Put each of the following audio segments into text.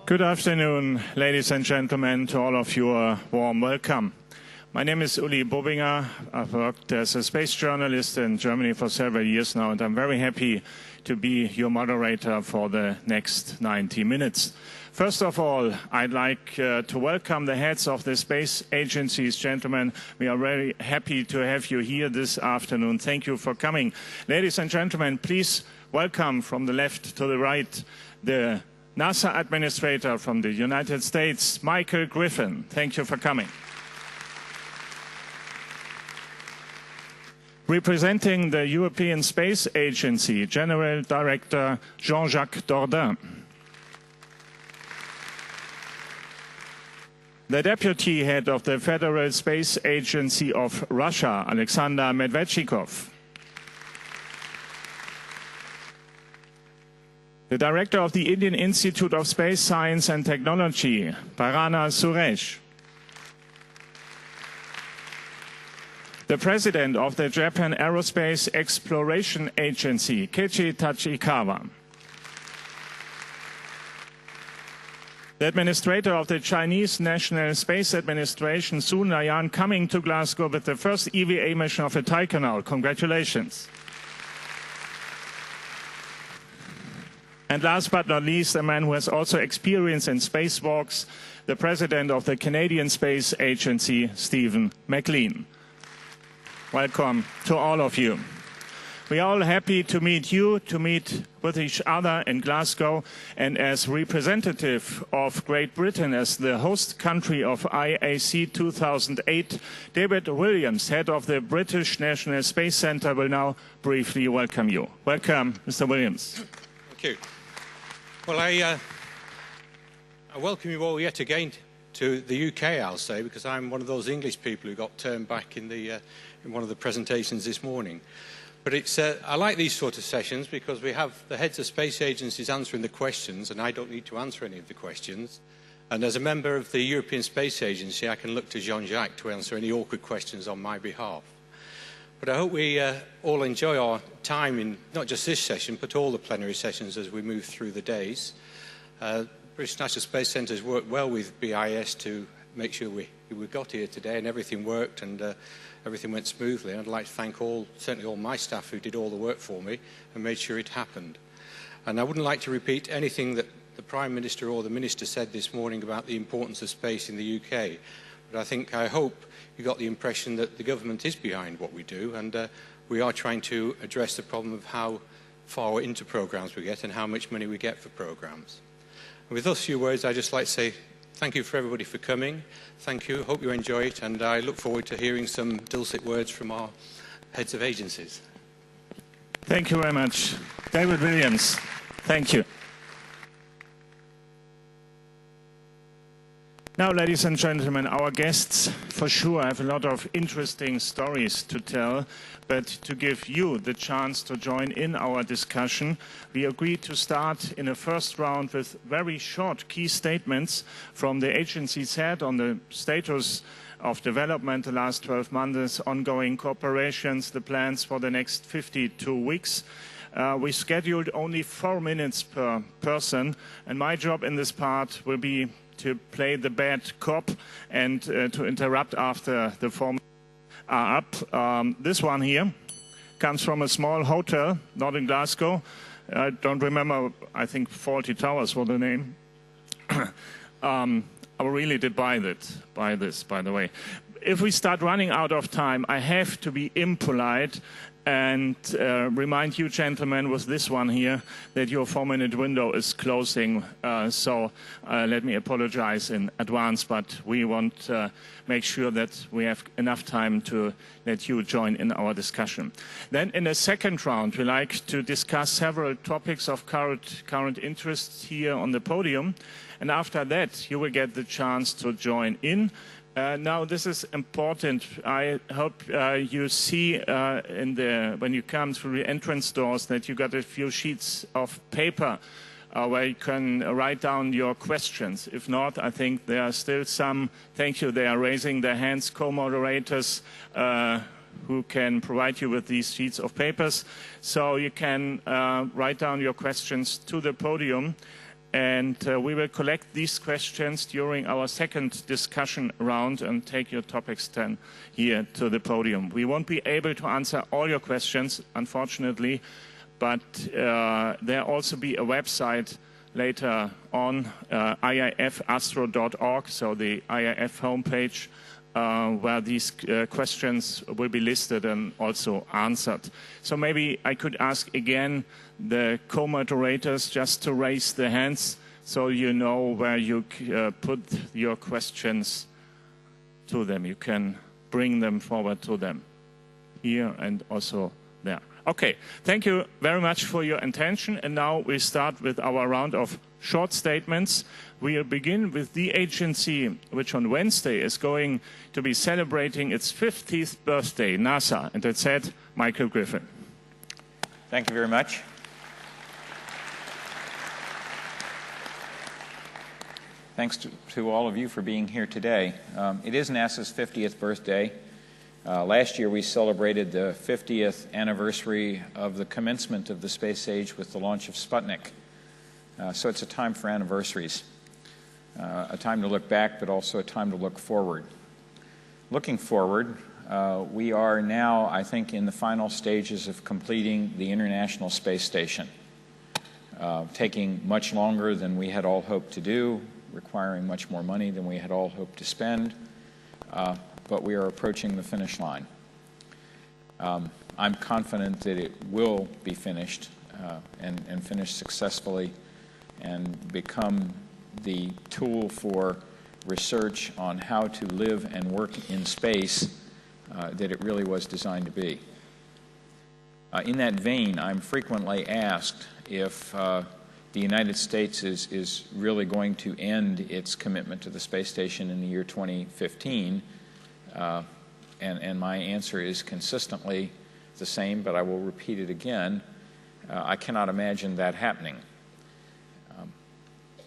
Good afternoon, ladies and gentlemen, to all of you a warm welcome. My name is Uli Bobinger. I've worked as a space journalist in Germany for several years now, and I'm very happy to be your moderator for the next 90 minutes. First of all, I'd like to welcome the heads of the space agencies. Gentlemen, we are very happy to have you here this afternoon. Thank you for coming. Ladies and gentlemen, please welcome from the left to the right the NASA Administrator from the United States, Michael Griffin. Thank you for coming. Representing the European Space Agency, General Director Jean-Jacques Dordain. The Deputy Head of the Federal Space Agency of Russia, Alexander Medvedchikov. The Director of the Indian Institute of Space Science and Technology, Parana Suresh. The President of the Japan Aerospace Exploration Agency, Keiichi Tachikawa. The Administrator of the Chinese National Space Administration, Sun Laiyan, coming to Glasgow with the first EVA mission of a Taikonau. Congratulations. And last but not least, a man who has also experience in spacewalks, the President of the Canadian Space Agency, Stephen McLean. Welcome to all of you. We are all happy to meet you, to meet with each other in Glasgow, and as representative of Great Britain as the host country of IAC 2008, David Williams, head of the British National Space Centre, will now briefly welcome you. Welcome, Mr. Williams. Thank you. Well, I welcome you all yet again to the UK, I'll say, because I'm one of those English people who got turned back in one of the presentations this morning. But I like these sort of sessions because we have the heads of space agencies answering the questions, and I don't need to answer any of the questions. And as a member of the European Space Agency, I can look to Jean-Jacques to answer any awkward questions on my behalf. But I hope we all enjoy our time in not just this session, but all the plenary sessions as we move through the days. British National Space Centre has worked well with BIS to make sure we got here today and everything worked and everything went smoothly. And I'd like to thank certainly all my staff who did all the work for me and made sure it happened. And I wouldn't like to repeat anything that the Prime Minister or the Minister said this morning about the importance of space in the UK. But I hope you got the impression that the government is behind what we do, and we are trying to address the problem of how far into programmes we get and how much money we get for programmes. With those few words, I'd just like to say thank you for everybody for coming. Thank you. Hope you enjoy it, and I look forward to hearing some dulcet words from our heads of agencies. Thank you very much. David Williams, thank you. Now, ladies and gentlemen, our guests for sure have a lot of interesting stories to tell, but to give you the chance to join in our discussion, we agreed to start in a first round with very short key statements from the agency's head on the status of development the last 12 months, ongoing cooperations, the plans for the next 52 weeks. We scheduled only 4 minutes per person, and my job in this part will be to play the bad cop and to interrupt after the 4 minutes are up. This one here comes from a small hotel, not in Glasgow. I don't remember, I think Fawlty Towers was the name. I really did buy this, by the way. If we start running out of time, I have to be impolite and remind you, gentlemen, with this one here, that your 4-minute window is closing. So let me apologize in advance, but we want to make sure that we have enough time to let you join in our discussion. Then in the second round, we like to discuss several topics of current interest here on the podium. And after that, you will get the chance to join in. Now, this is important. I hope you see when you come through the entrance doors that you got a few sheets of paper where you can write down your questions. If not, I think there are still some. Thank you. They are raising their hands, co-moderators who can provide you with these sheets of papers. So you can write down your questions to the podium. And we will collect these questions during our second discussion round and take your topics then here to the podium. We won't be able to answer all your questions, unfortunately, but there'll also be a website later on, iifastro.org, so the IIF homepage, where these questions will be listed and also answered. So maybe I could ask again the co-moderators just to raise their hands so you know where you put your questions to them. You can bring them forward to them here and also there. Okay, thank you very much for your attention. And now we start with our round of short statements. We'll begin with the agency, which on Wednesday is going to be celebrating its 50th birthday, NASA. And that's it, Michael Griffin. Thank you very much. Thanks to all of you for being here today. It is NASA's 50th birthday. Last year we celebrated the 50th anniversary of the commencement of the space age with the launch of Sputnik. So it's a time for anniversaries, a time to look back, but also a time to look forward. Looking forward, we are now, I think, in the final stages of completing the International Space Station, taking much longer than we had all hoped to do, requiring much more money than we had all hoped to spend, but we are approaching the finish line. I'm confident that it will be finished and finished successfully and become the tool for research on how to live and work in space that it really was designed to be. In that vein, I'm frequently asked if the United States is really going to end its commitment to the space station in the year 2015. And my answer is consistently the same, but I will repeat it again. I cannot imagine that happening.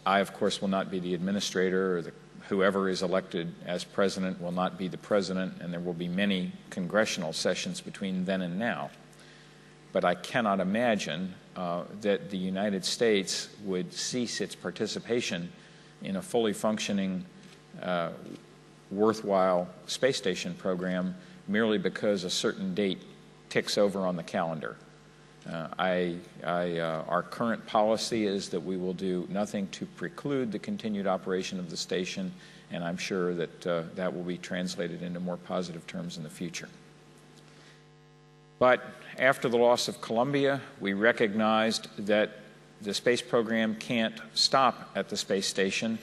I, of course, will not be the administrator, or whoever is elected as president will not be the president, and there will be many congressional sessions between then and now. But I cannot imagine that the United States would cease its participation in a fully functioning worthwhile space station program merely because a certain date ticks over on the calendar. Our current policy is that we will do nothing to preclude the continued operation of the station, and I'm sure that that will be translated into more positive terms in the future. But after the loss of Columbia, we recognized that the space program can't stop at the space station,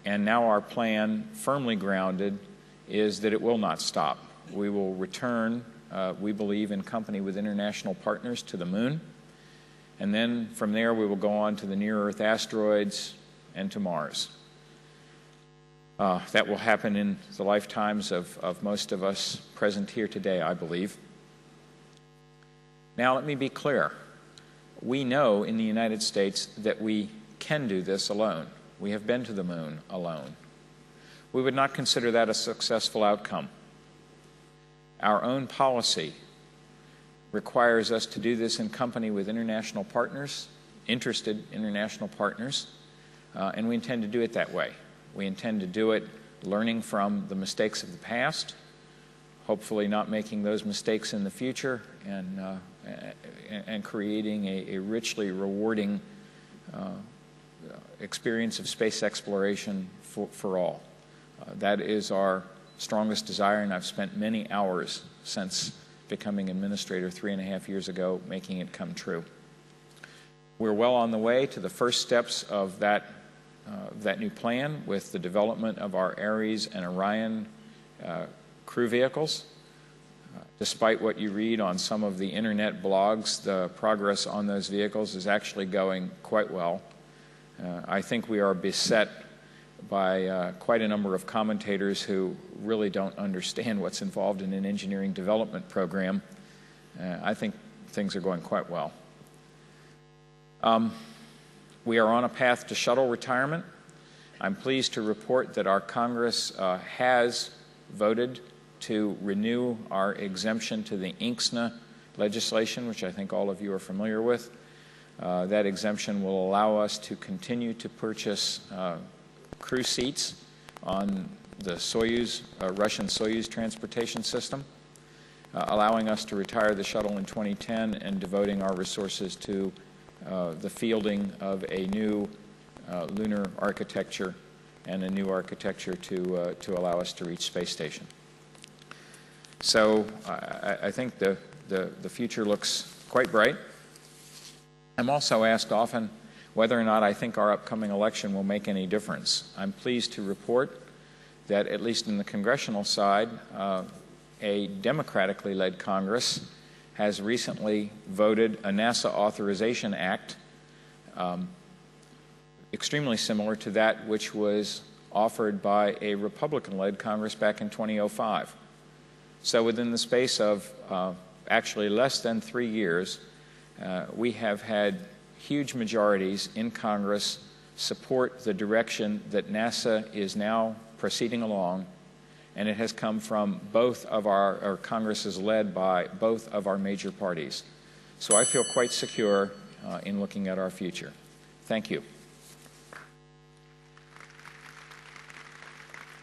and now our plan, firmly grounded, is that it will not stop. We will return, we believe, in company with international partners to the moon, and then from there we will go on to the near-Earth asteroids and to Mars. That will happen in the lifetimes of most of us present here today, I believe. Now let me be clear. We know in the United States that we can do this alone. We have been to the moon alone. We would not consider that a successful outcome. Our own policy requires us to do this in company with international partners, interested international partners, and we intend to do it that way. We intend to do it learning from the mistakes of the past, hopefully not making those mistakes in the future, and creating a richly rewarding experience of space exploration for all. That is our strongest desire, and I've spent many hours since becoming administrator 3.5 years ago making it come true. We're well on the way to the first steps of that new plan with the development of our Ares and Orion crew vehicles. Despite what you read on some of the internet blogs, the progress on those vehicles is actually going quite well. I think we are beset by quite a number of commentators who really don't understand what's involved in an engineering development program. I think things are going quite well. We are on a path to shuttle retirement. I'm pleased to report that our Congress has voted to renew our exemption to the INCSNA legislation, which I think all of you are familiar with. That exemption will allow us to continue to purchase crew seats on the Soyuz, Russian Soyuz transportation system, allowing us to retire the shuttle in 2010 and devoting our resources to the fielding of a new lunar architecture and a new architecture to allow us to reach space station. So I think the future looks quite bright. I'm also asked often whether or not I think our upcoming election will make any difference. I'm pleased to report that, at least in the congressional side, a democratically led Congress has recently voted a NASA Authorization Act extremely similar to that which was offered by a Republican-led Congress back in 2005. So within the space of actually less than 3 years, we have had huge majorities in Congress support the direction that NASA is now proceeding along, and it has come from both of our Congress is led by both of our major parties. So I feel quite secure in looking at our future. Thank you.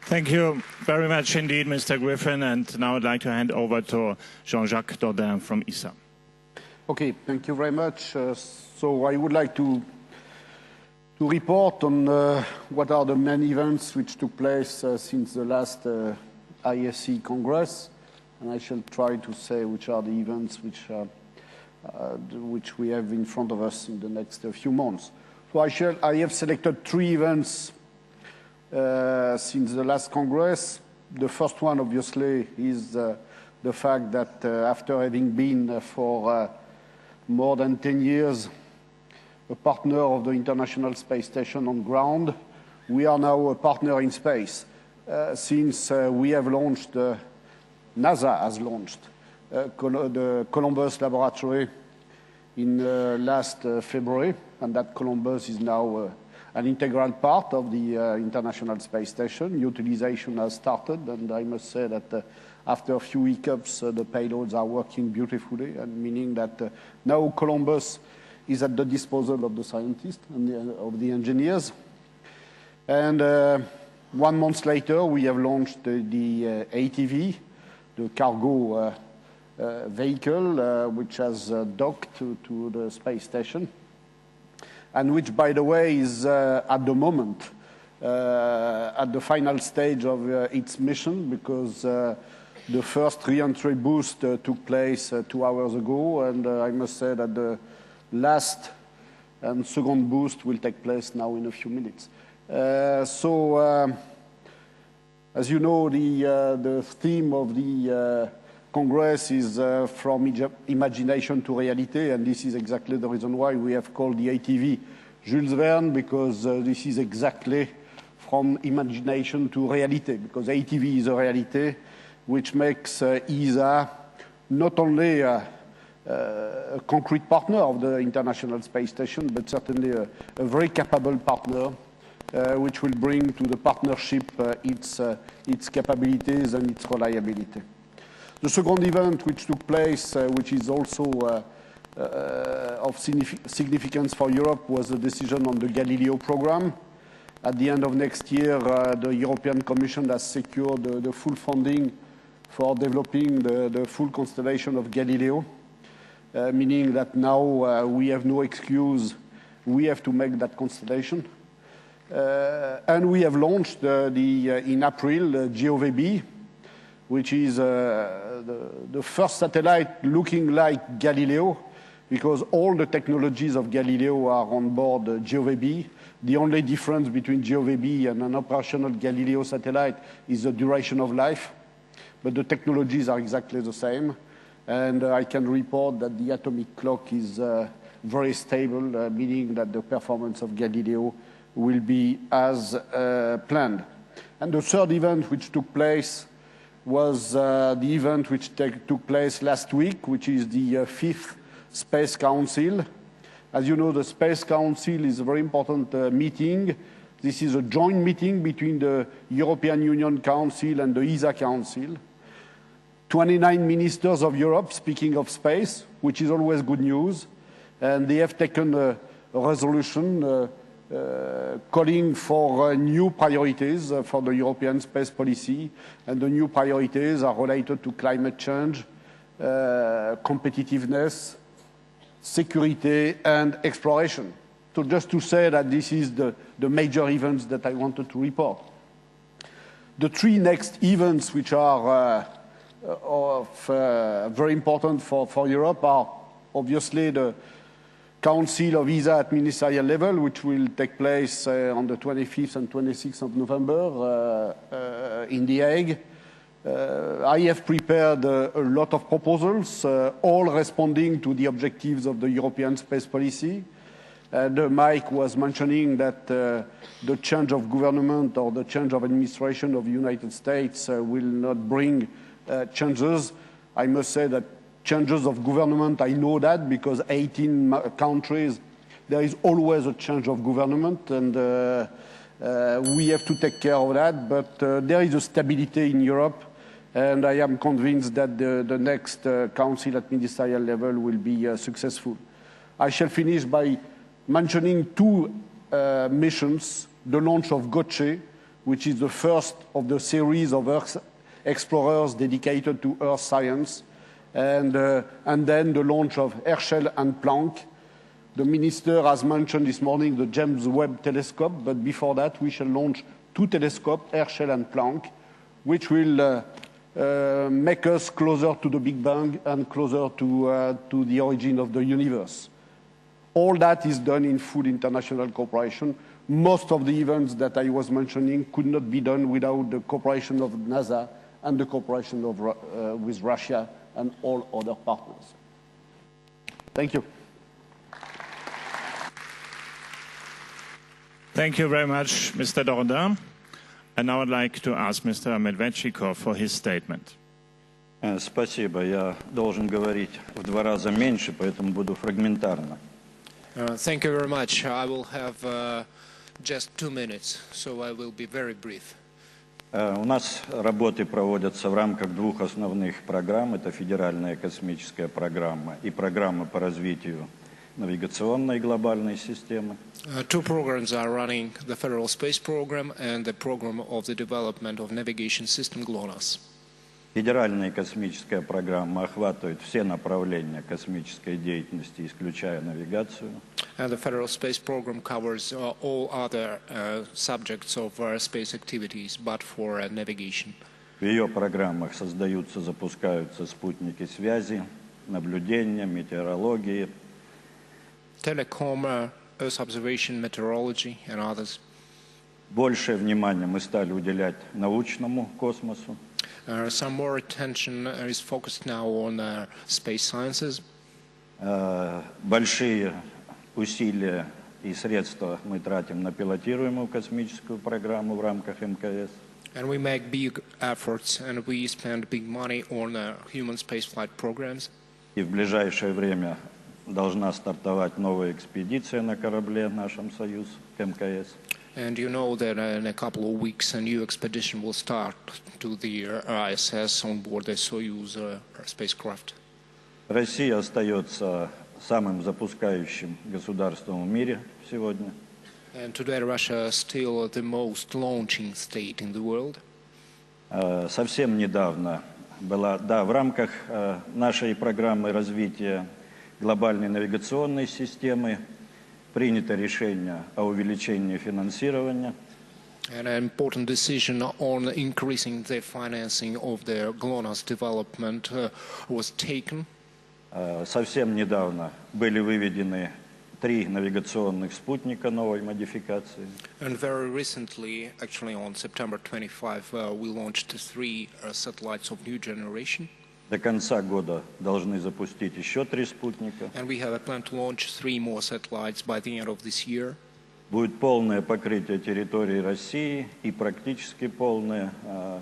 Thank you very much indeed, Mr. Griffin. And now I'd like to hand over to Jean-Jacques Dordain from ESA. Okay, thank you very much. So I would like to report on what are the main events which took place since the last ISC Congress, and I shall try to say which are the events which we have in front of us in the next few months. So I have selected 3 events since the last Congress. The first one, obviously, is the fact that after having been for more than 10 years a partner of the International Space Station on ground, we are now a partner in space. Since we have launched, NASA has launched the Columbus Laboratory in last February, and that Columbus is now an integral part of the International Space Station. Utilization has started, and I must say that after a few hiccups, the payloads are working beautifully, and meaning that now Columbus is at the disposal of the scientists and of the engineers. And 1 month later, we have launched the ATV, the cargo vehicle, which has docked to the space station, and which, by the way, is at the moment at the final stage of its mission, because the first re-entry boost took place 2 hours ago, and I must say that the last and second boost will take place now in a few minutes. As you know, the theme of the Congress is from imagination to reality, and this is exactly the reason why we have called the ATV Jules Verne, because this is exactly from imagination to reality, because ATV is a reality which makes ESA not only a concrete partner of the International Space Station, but certainly a very capable partner which will bring to the partnership its capabilities and its reliability. The second event which took place, which is also of significance for Europe, was the decision on the Galileo program. At the end of next year, the European Commission has secured the full funding for developing the full constellation of Galileo, meaning that now we have no excuse. We have to make that constellation. And we have launched in April GOVB, which is the first satellite looking like Galileo, because all the technologies of Galileo are on board GOVB. The only difference between GOVB and an operational Galileo satellite is the duration of life, but the technologies are exactly the same. And I can report that the atomic clock is very stable, meaning that the performance of Galileo will be as planned. And the third event which took place was the event which took place last week, which is the 5th Space Council. As you know, the Space Council is a very important meeting. This is a joint meeting between the European Union Council and the ESA Council. 29 ministers of Europe speaking of space, which is always good news. and they have taken a resolution calling for new priorities for the European space policy, and the new priorities are related to climate change, competitiveness, security, and exploration. So just to say that this is the major events that I wanted to report. The three next events which are very important for Europe are obviously the Council of ESA at ministerial level, which will take place on the 25th and 26th of November in The Hague. I have prepared a lot of proposals, all responding to the objectives of the European space policy. Mike was mentioning that the change of government or the change of administration of the United States will not bring changes. I must say that changes of government, I know that, because 18 countries, there is always a change of government, and we have to take care of that. But there is a stability in Europe, and I am convinced that the next council at ministerial level will be successful. I shall finish by mentioning two missions: the launch of Gotche, which is the first of the series of Earth explorers dedicated to Earth science, and then the launch of Herschel and Planck. The minister has mentioned this morning the James Webb telescope, but before that we shall launch two telescopes, Herschel and Planck, which will make us closer to the Big Bang and closer to the origin of the universe. All that is done in full international cooperation. Most of the events that I was mentioning could not be done without the cooperation of NASA and the cooperation with Russia and all other partners. Thank you. Thank you very much, Mr. Dordain. And now I'd like to ask Mr. Medvedchikov for his statement. Спасибо. Я должен говорить в 2 раза меньше, поэтому буду фрагментарно. Thank you very much. I will have just 2 minutes, so I will be very brief. У нас работы проводятся в рамках 2 основных программ. Это федеральная космическая программа и программа по развитию навигационной глобальной системы. 2 programs are running: the Federal Space Program and the Program of the Development of Navigation System GLONASS. Федеральная космическая программа охватывает все направления космической деятельности, исключая навигацию. And the Federal Space Program covers all other subjects of space activities, but for navigation. В ее программах создаются, запускаются спутники связи, наблюдения, метеорологии. Telecom, Earth observation, meteorology, and others. Большее внимание мы стали уделять научному космосу. Some more attention is focused now on space sciences. Большие усилия и средства мы тратим на пилотируемую космическую программу в рамках МКС. And we make big efforts and we spend big money on human spaceflight programs. И в ближайшее время должна стартовать новая экспедиция на корабле нашем «Союз» к МКС. And you know that in a couple of weeks a new expedition will start to the ISS on board the Soyuz spacecraft. Россия остается самым запускающим государством в мире сегодня. And today Russia is still the most launching state in the world. Совсем недавно была, в рамках нашей программы развития глобальной навигационной системы принято решение о увеличении финансирования. And an important decision on increasing the financing of the GLONASS development was taken. Совсем недавно были выведены 3 навигационных спутника новой модификации. And very recently, actually on September 25, we launched 3 satellites of new generation. До конца года должны запустить еще 3 спутника. And we have a plan to launch 3 more satellites by the end of this year. Будет полное покрытие территории России и практически полное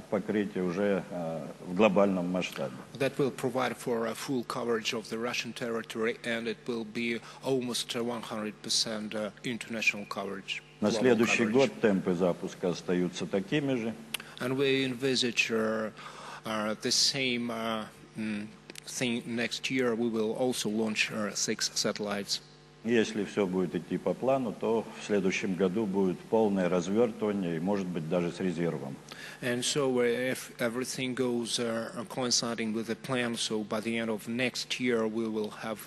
покрытие уже в глобальном масштабе. That will provide for a full coverage of the Russian territory, and it will be almost 100% international coverage. На следующий год темпы запуска остаются такими же. And we envisage the same thing next year. We will also launch 6 satellites. Если все будет идти по плану, то в следующем году будет полное развертывание и, может быть, даже с резервом. And so if everything goes coinciding with the plan, so by the end of next year we will have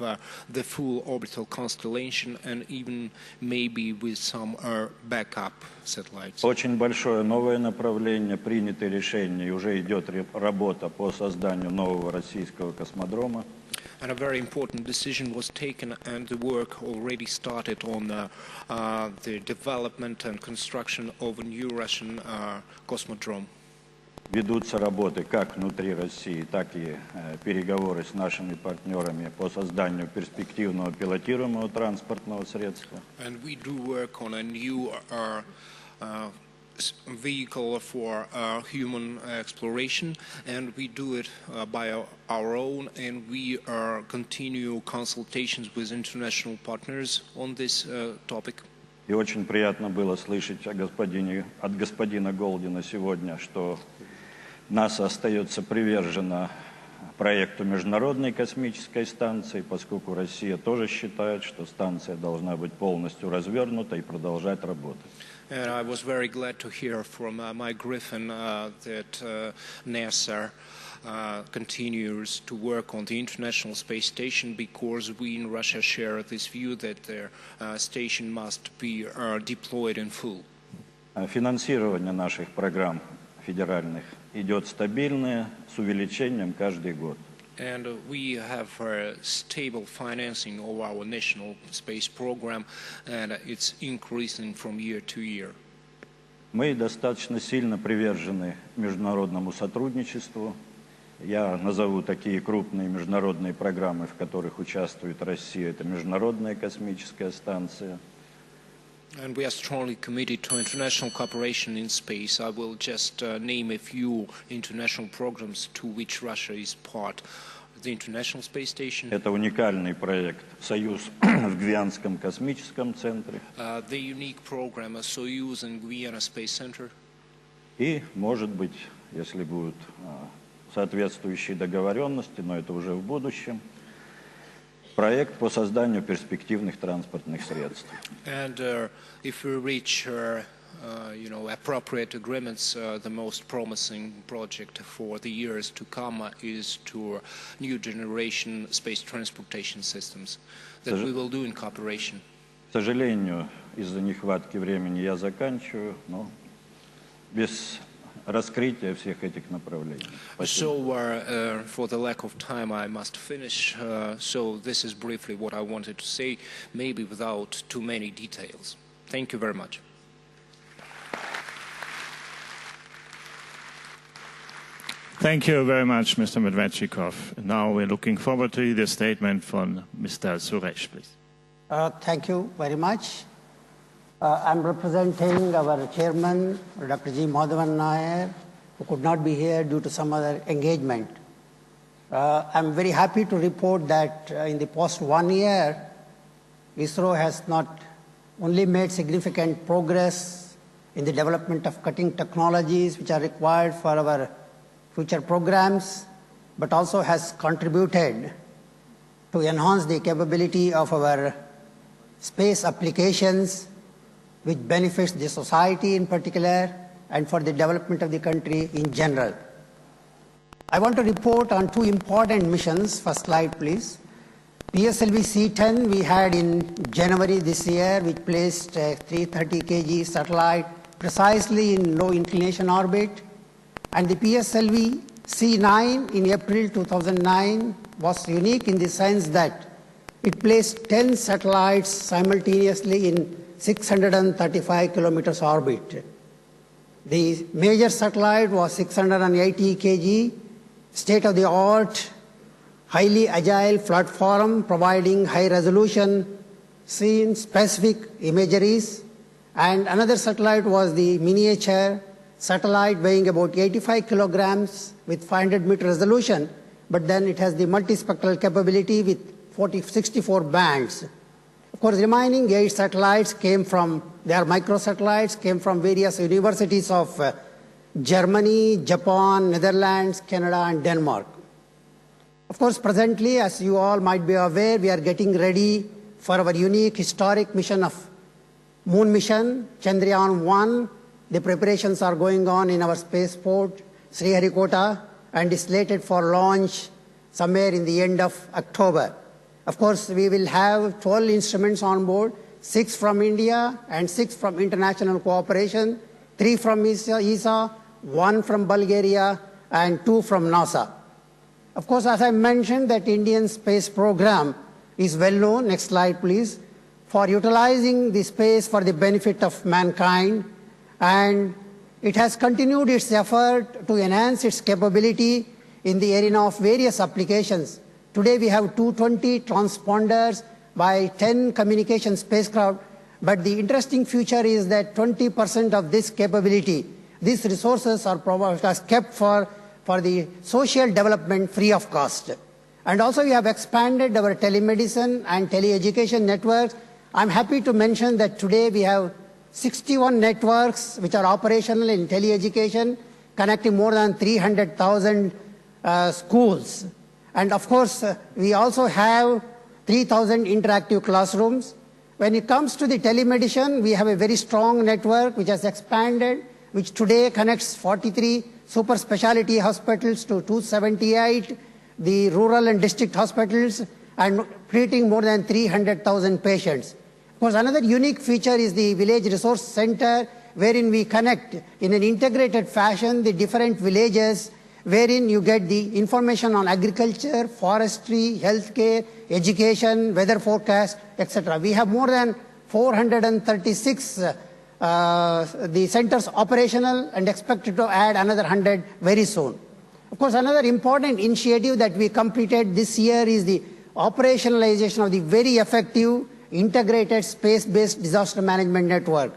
the full orbital constellation and even maybe with some backup satellites. Очень большое новое направление, принято решение, и уже идет работа по созданию нового российского космодрома. And a very important decision was taken, and the work already started on the development and construction of a new Russian cosmodrome. Ведутся работы как внутри России, так и переговоры с нашими партнерами по созданию перспективного пилотируемого транспортного средства. And we do work on a new vehicle for human exploration, and we do it by our own, and we continue consultations with international partners on this topic. И очень приятно было слышать от господина Голдина сегодня, что НАСА остается привержена проекту Международной космической станции, поскольку Россия тоже считает, что станция должна быть полностью развернута и продолжать работать. And I was very glad to hear from Mike Griffin that NASA continues to work on the International Space Station, because we in Russia share this view that their station must be deployed in full. Финансирование наших программ федеральных идет стабильное, с увеличением каждый год. And we have stable financing of our national space program, and it's increasing from year to year. Мы достаточно сильно привержены международному сотрудничеству. Я назову такие крупные международные программы, в которых участвует Россия. Это Международная космическая станция. And we are strongly committed to international cooperation in space. I will just name a few international programs to which Russia is part. The International Space Station. Это уникальный проект «Союз» в Гвианском космическом центре. The unique program Soyuz in Guyana Space Center. И, может быть, если будут соответствующие договоренности, но это уже в будущем, проект по созданию перспективных транспортных средств. And if we reach appropriate agreements, the most promising project for the years to come is to new generation space transportation systems that we will do in cooperation. К сожалению, из-за нехватки времени я заканчиваю, но без раскрытия всех этих направлений. So for the lack of time I must finish, so this is briefly what I wanted to say, maybe without too many details. Thank you very much. Thank you very much, Mr. Medvedchikov. Now we're looking forward to the statement from Mr. Suresh, please. Thank you very much. I'm representing our chairman, Dr. G. Madhavan Nair, who could not be here due to some other engagement. I'm very happy to report that in the past 1 year, ISRO has not only made significant progress in the development of cutting technologies which are required for our future programs, but also has contributed to enhance the capability of our space applications, which benefits the society in particular and for the development of the country in general. I want to report on 2 important missions. First slide, please. PSLV C-10 we had in January this year, which placed a 330 kg satellite precisely in low inclination orbit. And the PSLV C-9 in April 2009 was unique in the sense that it placed 10 satellites simultaneously in 635 kilometers orbit. The major satellite was 680 kg, state-of-the-art, highly agile platform providing high-resolution scene-specific imageries. And another satellite was the miniature satellite weighing about 85 kilograms with 500-meter resolution, but then it has the multispectral capability with 64 bands. Of course, remaining 8 satellites came from, they are microsatellites, came from various universities of Germany, Japan, Netherlands, Canada, and Denmark. Of course, presently, as you all might be aware, we are getting ready for our unique historic mission of Moon mission, Chandrayaan-1. The preparations are going on in our spaceport, Sriharikota, and is slated for launch somewhere in the end of October. Of course, we will have 12 instruments on board, 6 from India and 6 from international cooperation, 3 from ESA, 1 from Bulgaria, and 2 from NASA. Of course, as I mentioned, that Indian space program is well known. Next slide, please. For utilizing the space for the benefit of mankind, and it has continued its effort to enhance its capability in the arena of various applications. Today we have 220 transponders by 10 communication spacecraft, but the interesting feature is that 20% of this capability, these resources are kept for the social development free of cost. And also we have expanded our telemedicine and teleeducation networks. I'm happy to mention that today we have 61 networks which are operational in teleeducation, connecting more than 300,000 schools. And of course, we also have 3,000 interactive classrooms. When it comes to the telemedicine, we have a very strong network which has expanded, which today connects 43 super specialty hospitals to 278, the rural and district hospitals, and treating more than 300,000 patients. Of course, another unique feature is the Village Resource Center, wherein we connect in an integrated fashion the different villages, wherein you get the information on agriculture, forestry, healthcare, education, weather forecast, etc. We have more than 436 the centers operational and expected to add another 100 very soon. Of course, another important initiative that we completed this year is the operationalization of the very effective integrated space-based disaster management network.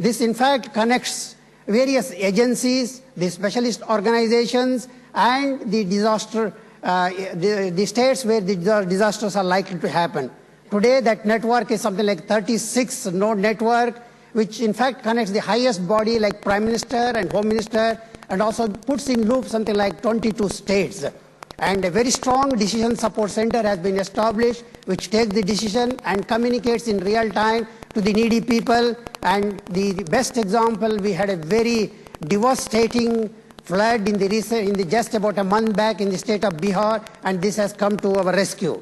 This in fact connects various agencies, the specialist organizations, and the disaster, the states where the disasters are likely to happen. Today that network is something like 36 node network, which in fact connects the highest body like Prime Minister and Home Minister, and also puts in loop something like 22 states. And a very strong decision support center has been established, which takes the decision and communicates in real time to the needy people. And the best example, we had a very devastating flood in just about a month back in the state of Bihar, and this has come to our rescue.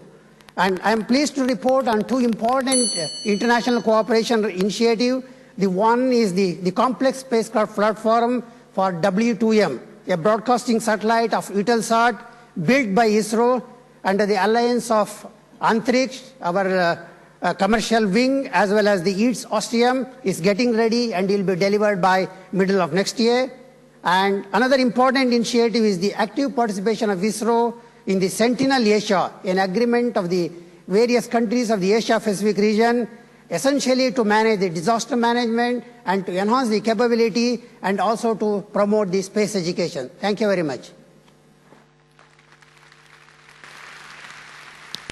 And I'm pleased to report on 2 important international cooperation initiatives. The one is the complex spacecraft platform for W2M, a broadcasting satellite of Eutelsat built by ISRO under the alliance of Antriksh, our commercial wing, as well as the EATS Austrium is getting ready and will be delivered by middle of next year. And another important initiative is the active participation of ISRO in the Sentinel Asia, an agreement of the various countries of the Asia-Pacific region, essentially to manage the disaster management and to enhance the capability and also to promote the space education. Thank you very much.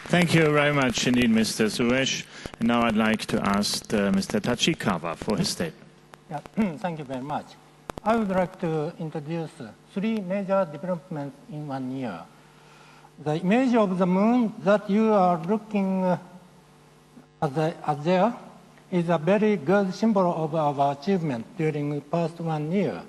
Thank you very much indeed, Mr. Suresh. And now I'd like to ask Mr. Tachikawa for his statement. Yeah, thank you very much. I would like to introduce 3 major developments in 1 year. The image of the moon that you are looking at there is a very good symbol of our achievement during the past 1 year.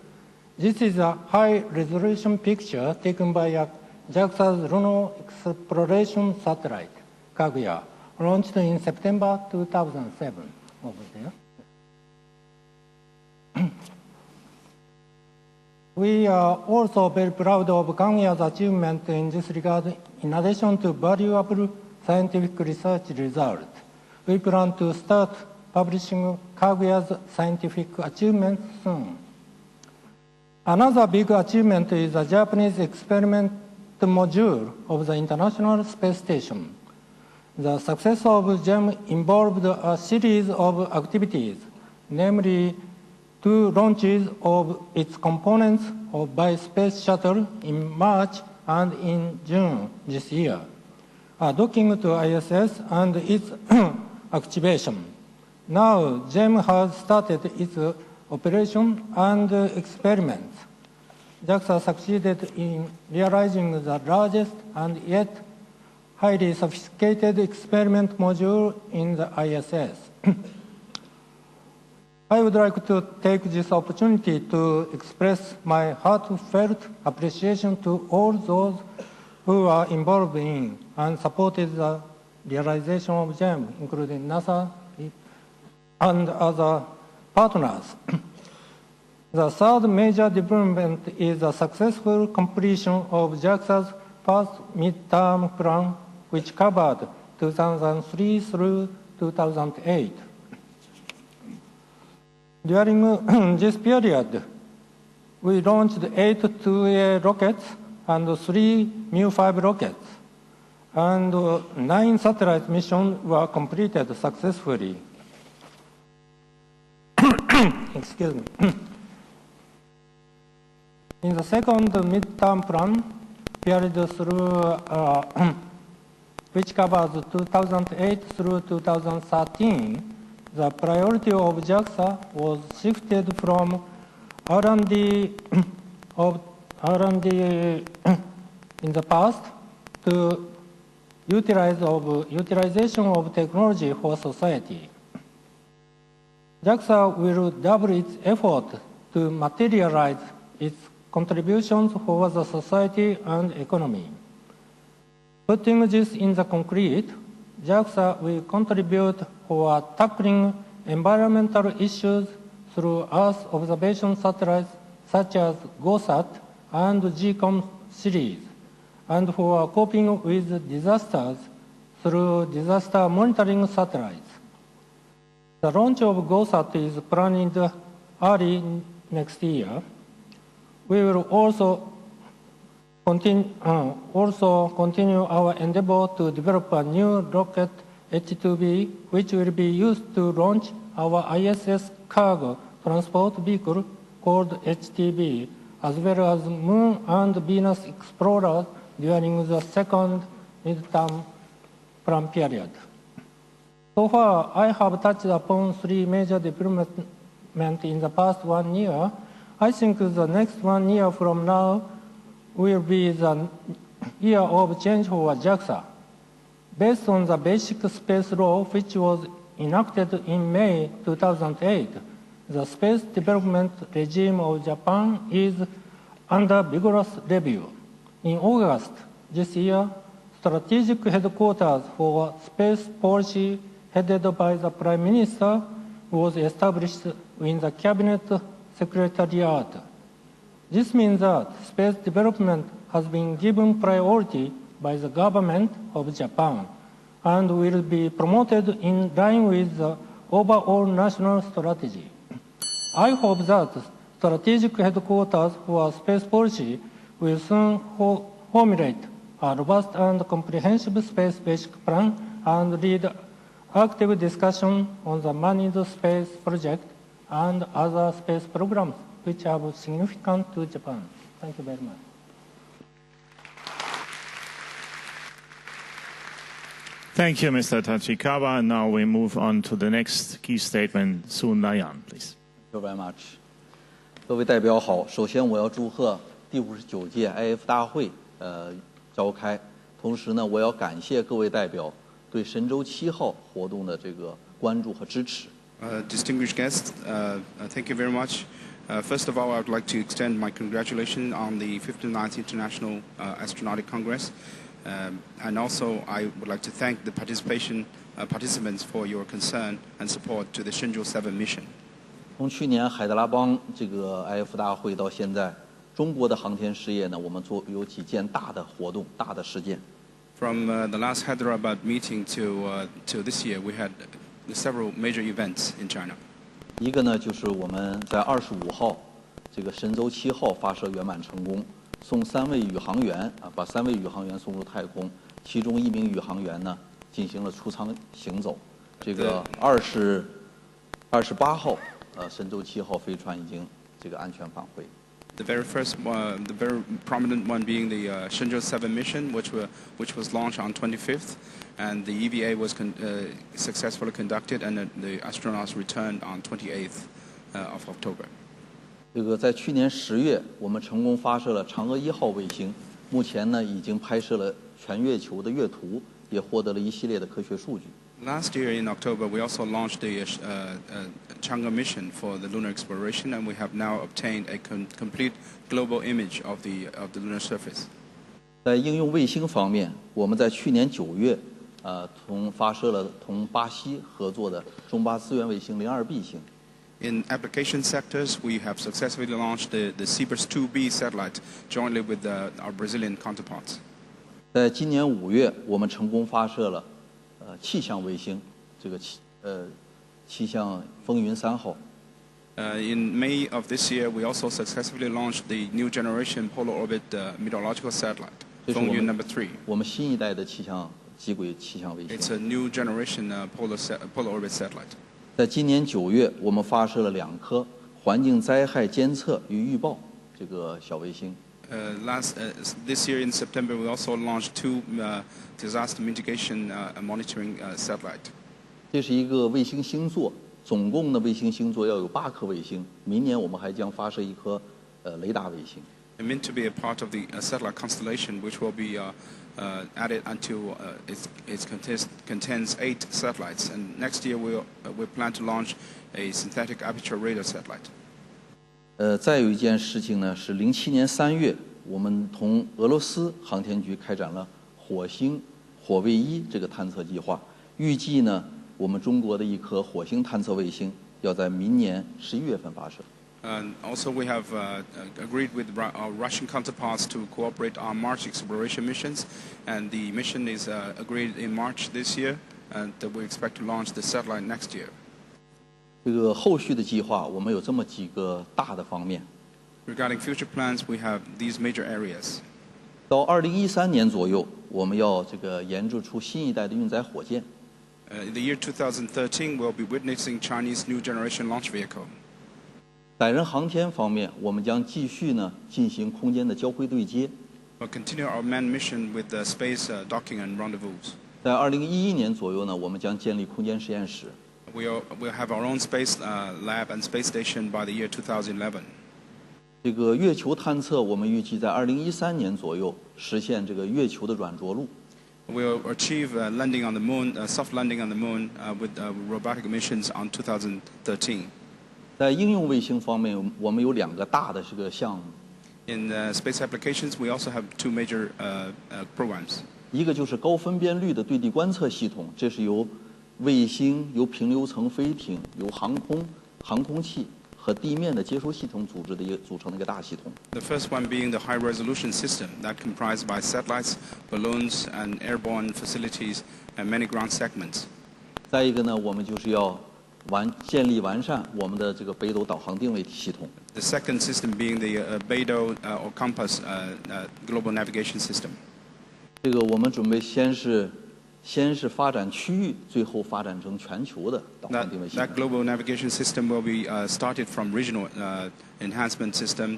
This is a high-resolution picture taken by JAXA's lunar exploration satellite, Kaguya, launched in September 2007 over there. We are also very proud of Kaguya's achievement in this regard. In addition to valuable scientific research results, we plan to start publishing Kaguya's scientific achievements soon. Another big achievement is the Japanese experiment module of the International Space Station. The success of GEM involved a series of activities, namely 2 launches of its components by Space Shuttle in March and in June this year, a docking to ISS and its activation. Now, GEM has started its operation and experiments. JAXA succeeded in realizing the largest and yet highly sophisticated experiment module in the ISS. I would like to take this opportunity to express my heartfelt appreciation to all those who are involved in and supported the realization of GEM, including NASA and other partners. The third major development is the successful completion of JAXA's first midterm plan, which covered 2003 through 2008. During this period, we launched 8 2A rockets and 3 Mu-5 rockets, and 9 satellite missions were completed successfully. Excuse me. In the second midterm plan, period through which covers 2008 through 2013, the priority of JAXA was shifted from R&D in the past to utilization of technology for society. JAXA will double its effort to materialize its contributions for the society and economy. Putting this in the concrete, JAXA will contribute for tackling environmental issues through Earth observation satellites such as GOSAT and GCOM series, and for coping with disasters through disaster monitoring satellites. The launch of GOSAT is planned early next year. We will also continue our endeavor to develop a new rocket H-2B, which will be used to launch our ISS cargo transport vehicle called HTB, as well as Moon and Venus explorers during the second midterm plan period. So far, I have touched upon 3 major developments in the past 1 year. I think the next 1 year from now will be the year of change for JAXA. Based on the basic space law, which was enacted in May 2008, the space development regime of Japan is under vigorous review. In August this year, strategic headquarters for space policy headed by the Prime Minister was established in the Cabinet Secretariat. This means that space development has been given priority by the government of Japan and will be promoted in line with the overall national strategy. I hope that strategic headquarters for space policy will soon formulate a robust and comprehensive space basic plan and lead active discussion on the managed space project and other space programs which are significant to Japan. Thank you very much. Thank you, Mr. Tachikawa. Now we move on to the next key statement. Soon Nayan, please. Thank you very much. 各位代表好，首先我要祝贺第59届 IF 大会召开，同时呢，我要感谢各位代表对神舟7号活动的这个关注和支持。Distinguished guests, thank you very much. First of all, I would like to extend my congratulations on the 59th International Astronaut Congress. And also, I would like to thank the participants for your concern and support to the Shenzhou 7 mission. 从去年海德拉邦这个 IF 大会到现在，中国的航天事业呢，我们有几件大的活动、大的事件。From the last Hyderabad meeting to this year, we had several major events in China. 一个呢，就是我们在25号这个神舟7号发射圆满成功。送3位宇航员把3位宇航员送入太空，其中1名宇航员呢进行了出舱行走。这个28号神舟7号飞船已经这个安全返回。The very first one, the very prominent one being the Shenzhou 7 mission, which was launched on 25th, and the EVA was successfully conducted, and the astronauts returned on 28th of October. 这个在去年10月，我们成功发射了嫦娥1号卫星，目前呢已经拍摄了全月球的月图，也获得了一系列的科学数据。Last year in October, we also launched the Chang'e mission for the lunar exploration, and we have now obtained a complete global image of the lunar surface. 在应用卫星方面，我们在去年9月，发射了同巴西合作的中巴资源卫星02B 星。In application sectors, we have successfully launched the Cebus 2B satellite jointly with our Brazilian counterparts. 在今年5月，我们成功发射了气象卫星，这个气象风云3号。In May of this year, we also successfully launched the new generation polar orbit meteorological satellite, 风云number 3. 我们新一代的极轨气象卫星。It's a new generation polar orbit satellite. 在今年9月，我们发射了2颗环境灾害监测与预报这个小卫星。This year in September, we also launched 2 disaster mitigation monitoring satellite. 这是一个卫星星座，总共的卫星星座要有8颗卫星。明年我们还将发射1颗雷达卫星。It's meant to be a part of the satellite constellation, which will be added until it contains 8 satellites. And next year we plan to launch a synthetic aperture radar satellite. 再有一件事情呢，是07年3月，我们同俄罗斯航天局开展了火星火卫1这个探测计划。预计呢，我们中国的1颗火星探测卫星要在明年11月份发射。And also we have agreed with our Russian counterparts to cooperate on Mars exploration missions, and the mission is agreed in March this year, and we expect to launch the satellite next year. 这个后续的计划，我们有这么几个大的方面。Regarding future plans, we have these major areas. 到2013年左右，我们要研制出新一代的运载火箭。In the year 2013, we'll be witnessing Chinese new generation launch vehicle. 载人航天方面，我们将继续进行空间的交会对接。We'll continue our manned mission with space docking and rendezvous. 在2011年左右呢，我们将建立空间实验室。We'll have our own space lab and space station by the year 2011. 这个月球探测，我们预计在2013年左右实现这个月球的软着陆。We'll achieve landing on the moon, soft landing on the moon with robotic missions on 2013. 在应用卫星方面，我们有2个大的这个项目。In space applications, we also have 2 major programs. 一个就是高分辨率的对地观测系统，这是由卫星、由平流层飞艇、由航空器和地面的接收系统组成的一个大系统。The first one being the high-resolution system that comprised by satellites, balloons, and airborne facilities, and many ground segments. 再一个呢，我们就是要建立完善我们的这个北斗导航定位系统。The second system being the BeiDou or Compass global navigation system. 这个我们准备先是发展区域，最后发展成全球的导航定位系统。That global navigation system will be started from regional enhancement system,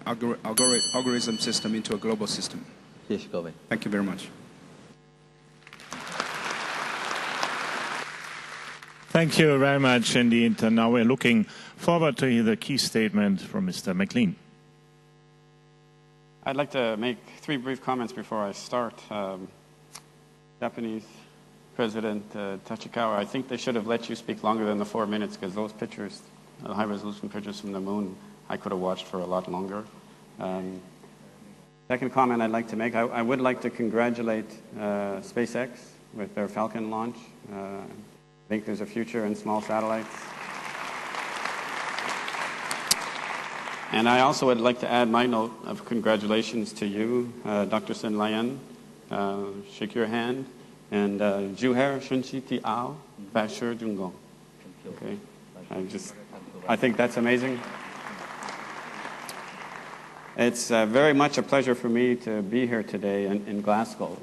algorithm system into a global system. 谢谢各位。Thank you very much. Thank you very much indeed. And now we're looking forward to hear the key statement from Mr. McLean. I'd like to make 3 brief comments before I start. Japanese President Tachikawa, I think they should have let you speak longer than the 4 minutes, because those pictures, the high-resolution pictures from the moon, I could have watched for a lot longer. Second comment I'd like to make, I would like to congratulate SpaceX with their Falcon launch. I think there's a future in small satellites. And I also would like to add my note of congratulations to you, Dr. Sun Lian. Shake your hand. And Juher Shunchi Ti Ao, Bashir Jungong. Okay. I think that's amazing. It's very much a pleasure for me to be here today in Glasgow.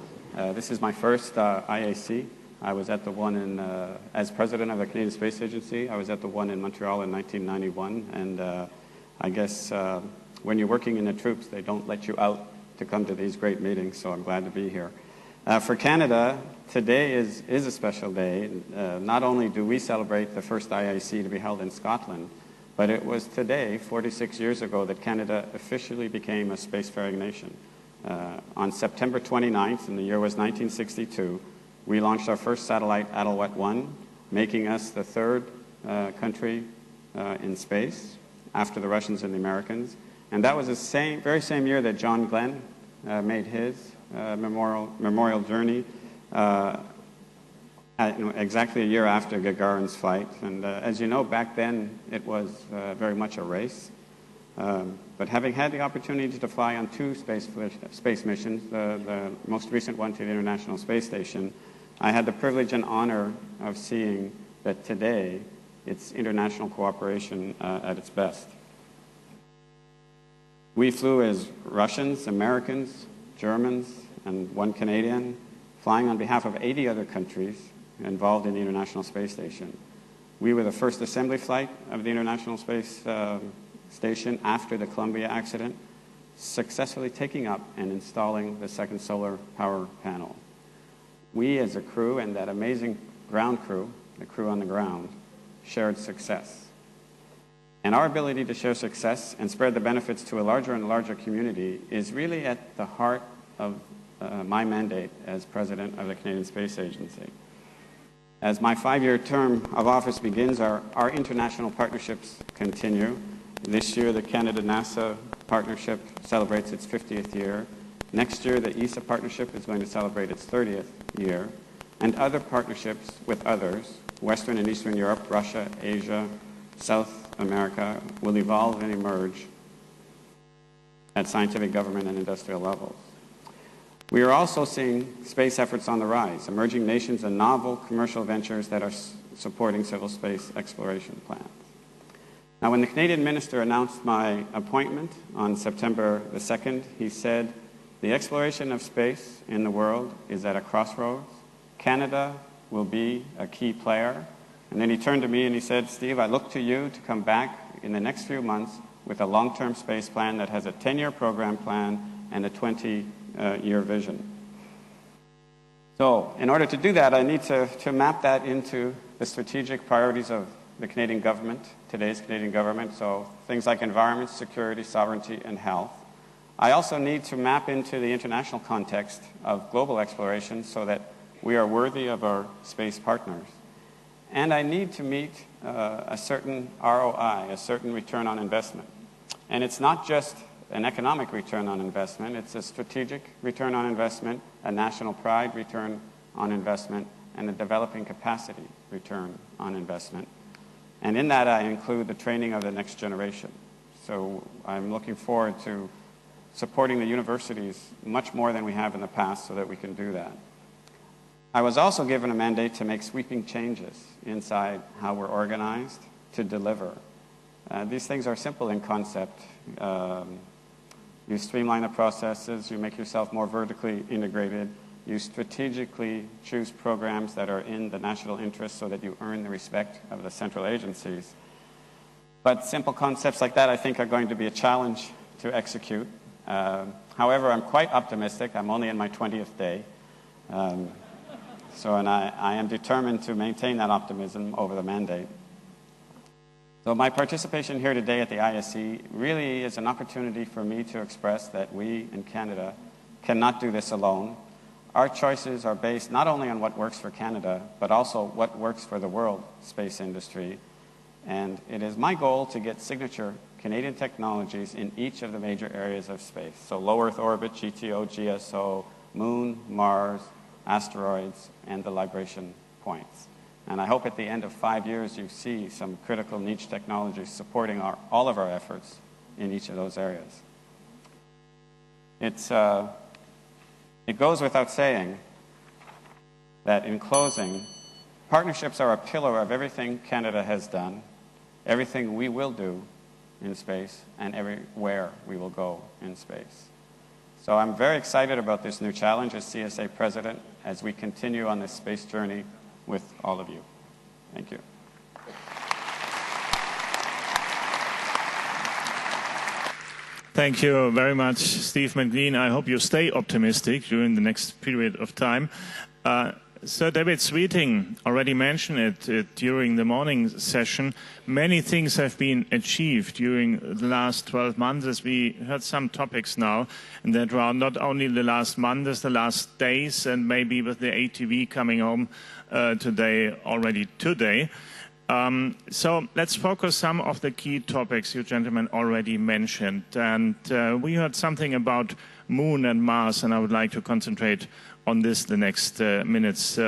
This is my first IAC. I was at the one as president of the Canadian Space Agency, I was at the one in Montreal in 1991. And I guess when you're working in the troops, they don't let you out to come to these great meetings, so I'm glad to be here. For Canada, today is a special day. Not only do we celebrate the first IAC to be held in Scotland, but it was today, 46 years ago, that Canada officially became a spacefaring nation. On September 29th, and the year was 1962, we launched our first satellite, Adelwet-1, making us the third country in space after the Russians and the Americans. And that was the very same year that John Glenn made his memorial journey, exactly a year after Gagarin's flight. And as you know, back then it was very much a race. But having had the opportunity to fly on two space missions, the most recent one to the International Space Station, I had the privilege and honor of seeing that today it's international cooperation at its best. We flew as Russians, Americans, Germans, and one Canadian, flying on behalf of 80 other countries involved in the International Space Station. We were the first assembly flight of the International Space Station after the Columbia accident, successfully taking up and installing the second solar power panel. We as a crew and that amazing ground crew, the crew on the ground, shared success. And our ability to share success and spread the benefits to a larger and larger community is really at the heart of my mandate as President of the Canadian Space Agency. As my 5-year term of office begins, our international partnerships continue. This year, the Canada-NASA partnership celebrates its 50th year. Next year, the ESA partnership is going to celebrate its 30th year. And other partnerships with others, Western and Eastern Europe, Russia, Asia, South America, will evolve and emerge at scientific, government, and industrial levels. We are also seeing space efforts on the rise, emerging nations and novel commercial ventures that are supporting civil space exploration plans. Now, when the Canadian minister announced my appointment on September the 2nd, he said, the exploration of space in the world is at a crossroads. Canada will be a key player. And then he turned to me and he said, Steve, I look to you to come back in the next few months with a long-term space plan that has a 10-year program plan and a 20-year vision. So in order to do that, I need to map that into the strategic priorities of the Canadian government, today's Canadian government, so things like environment, security, sovereignty, and health. I also need to map into the international context of global exploration so that we are worthy of our space partners. And I need to meet a certain ROI, a certain return on investment. And it's not just an economic return on investment, it's a strategic return on investment, a national pride return on investment, and a developing capacity return on investment. And in that, I include the training of the next generation. So I'm looking forward to supporting the universities much more than we have in the past so that we can do that. I was also given a mandate to make sweeping changes inside how we're organized to deliver. These things are simple in concept. You streamline the processes, you make yourself more vertically integrated, you strategically choose programs that are in the national interest so that you earn the respect of the central agencies. But simple concepts like that, I think, are going to be a challenge to execute. However, I'm quite optimistic. I'm only in my 20th day. And I am determined to maintain that optimism over the mandate. So my participation here today at the ISC really is an opportunity for me to express that we in Canada cannot do this alone. Our choices are based not only on what works for Canada, but also what works for the world space industry. And it is my goal to get signature Canadian technologies in each of the major areas of space. So low Earth orbit, GTO, GSO, Moon, Mars, asteroids, and the libration points. And I hope at the end of 5 years you see some critical niche technologies supporting all of our efforts in each of those areas. It goes without saying that in closing, partnerships are a pillar of everything Canada has done, everything we will do in space, and everywhere we will go in space. So I'm very excited about this new challenge as CSA President as we continue on this space journey with all of you. Thank you. Thank you very much, Steve McLean. I hope you stay optimistic during the next period of time. So David Sweeting already mentioned it during the morning session. Many things have been achieved during the last 12 months, as we heard some topics now, and that were not only the last months, the last days, and maybe with the ATV coming home already today. So let's focus some of the key topics you gentlemen already mentioned. And we heard something about Moon and Mars, and I would like to concentrate on this the next minutes.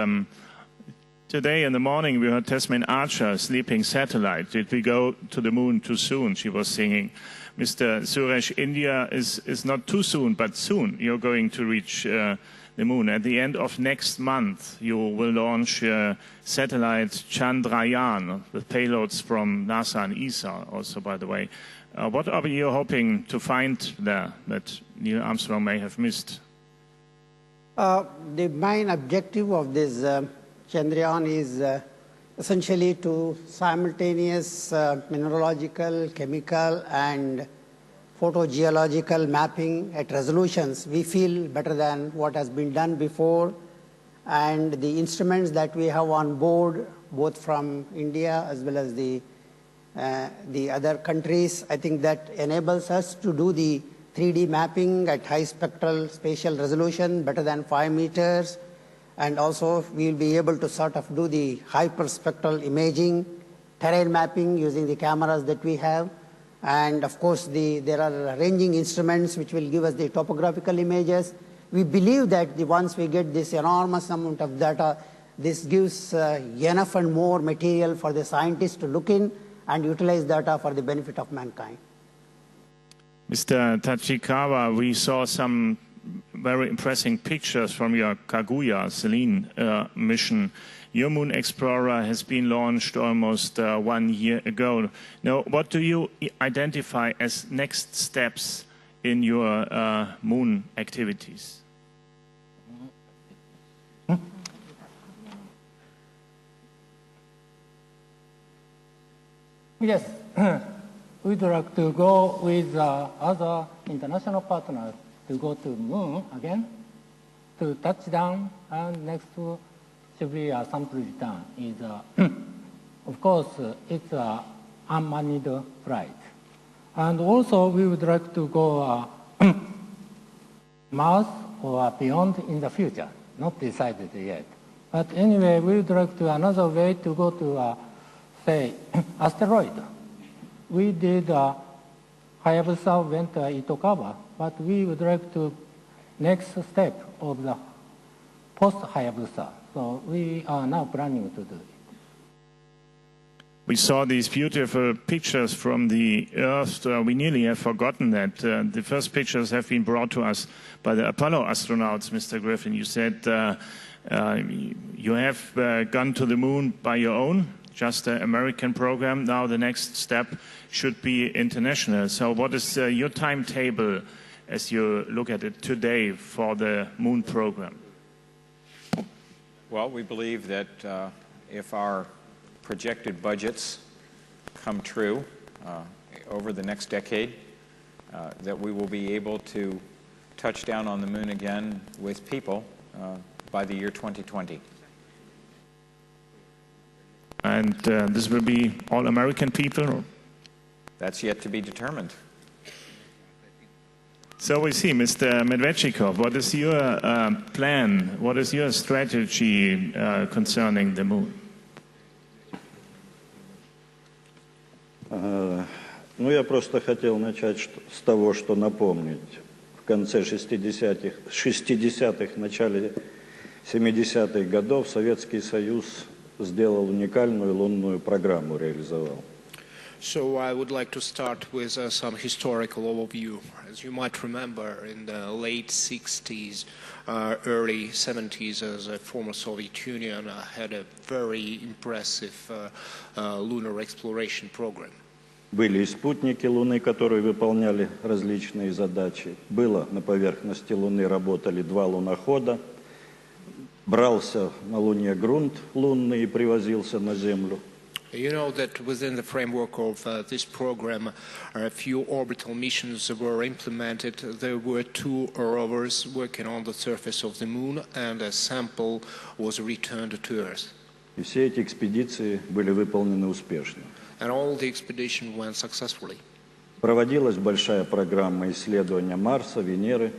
Today in the morning we heard Tasmin Archer, Sleeping Satellite. Did we go to the moon too soon? She was singing. Mr. Suresh, India is not too soon, but soon you're going to reach the moon. At the end of next month you will launch satellite Chandrayaan with payloads from NASA and ESA also, by the way. What are you hoping to find there that Neil Armstrong may have missed? The main objective of this Chandrayaan is essentially to simultaneous mineralogical, chemical, and photogeological mapping at resolutions we feel better than what has been done before. And the instruments that we have on board, both from India as well as the other countries, I think that enables us to do the 3D mapping at high spectral spatial resolution, better than 5 meters. And also we'll be able to sort of do the hyperspectral imaging, terrain mapping using the cameras that we have. And of course, there are ranging instruments which will give us the topographical images. We believe that once we get this enormous amount of data, this gives enough and more material for the scientists to look in and utilize data for the benefit of mankind. Mr. Tachikawa, we saw some very impressive pictures from your Kaguya Selene mission. Your Moon Explorer has been launched almost 1 year ago. Now, what do you identify as next steps in your Moon activities? Yes, we'd like to go with other international partners to go to Moon again, to touch down, and next should be a sample return. Of course, it's an unmanned flight. And also, we would like to go Mars or beyond in the future, not decided yet. But anyway, we would like to another way to go to, say, asteroid. We did Hayabusa went Itokawa, but we would like to next step of the post-Hayabusa. So we are now planning to do it. We saw these beautiful pictures from the Earth. We nearly have forgotten that. The first pictures have been brought to us by the Apollo astronauts, Mr. Griffin. You said you have gone to the moon by your own, just an American program. Now the next step should be international. So what is your timetable as you look at it today for the moon program? Well, we believe that if our projected budgets come true over the next decade, that we will be able to touch down on the moon again with people by the year 2020. And this will be all American people? That's yet to be determined. So we see, Mr. Medvedchikov, what is your plan? What is your strategy concerning the moon? Ну, я просто хотел начать с того, что напомнить. В конце 60-х, начале 70-х годов Советский Союз сделал уникальную лунную программу, реализовал. So I would like to start with some historical overview. As you might remember, in the late 60s, early 70s, as a former Soviet Union had a very impressive lunar exploration program. Были и спутники Луны, которые выполняли различные задачи. Было на поверхности Луны, работали 2 лунохода. Брался на Луне грунт лунный и привозился на Землю. You know that within the framework of this program, a few orbital missions were implemented. There were 2 rovers working on the surface of the moon, and a sample was returned to Earth. И все эти экспедиции были выполнены успешно. And all the expedition went successfully. Проводилась большая программа исследования Марса, Венеры.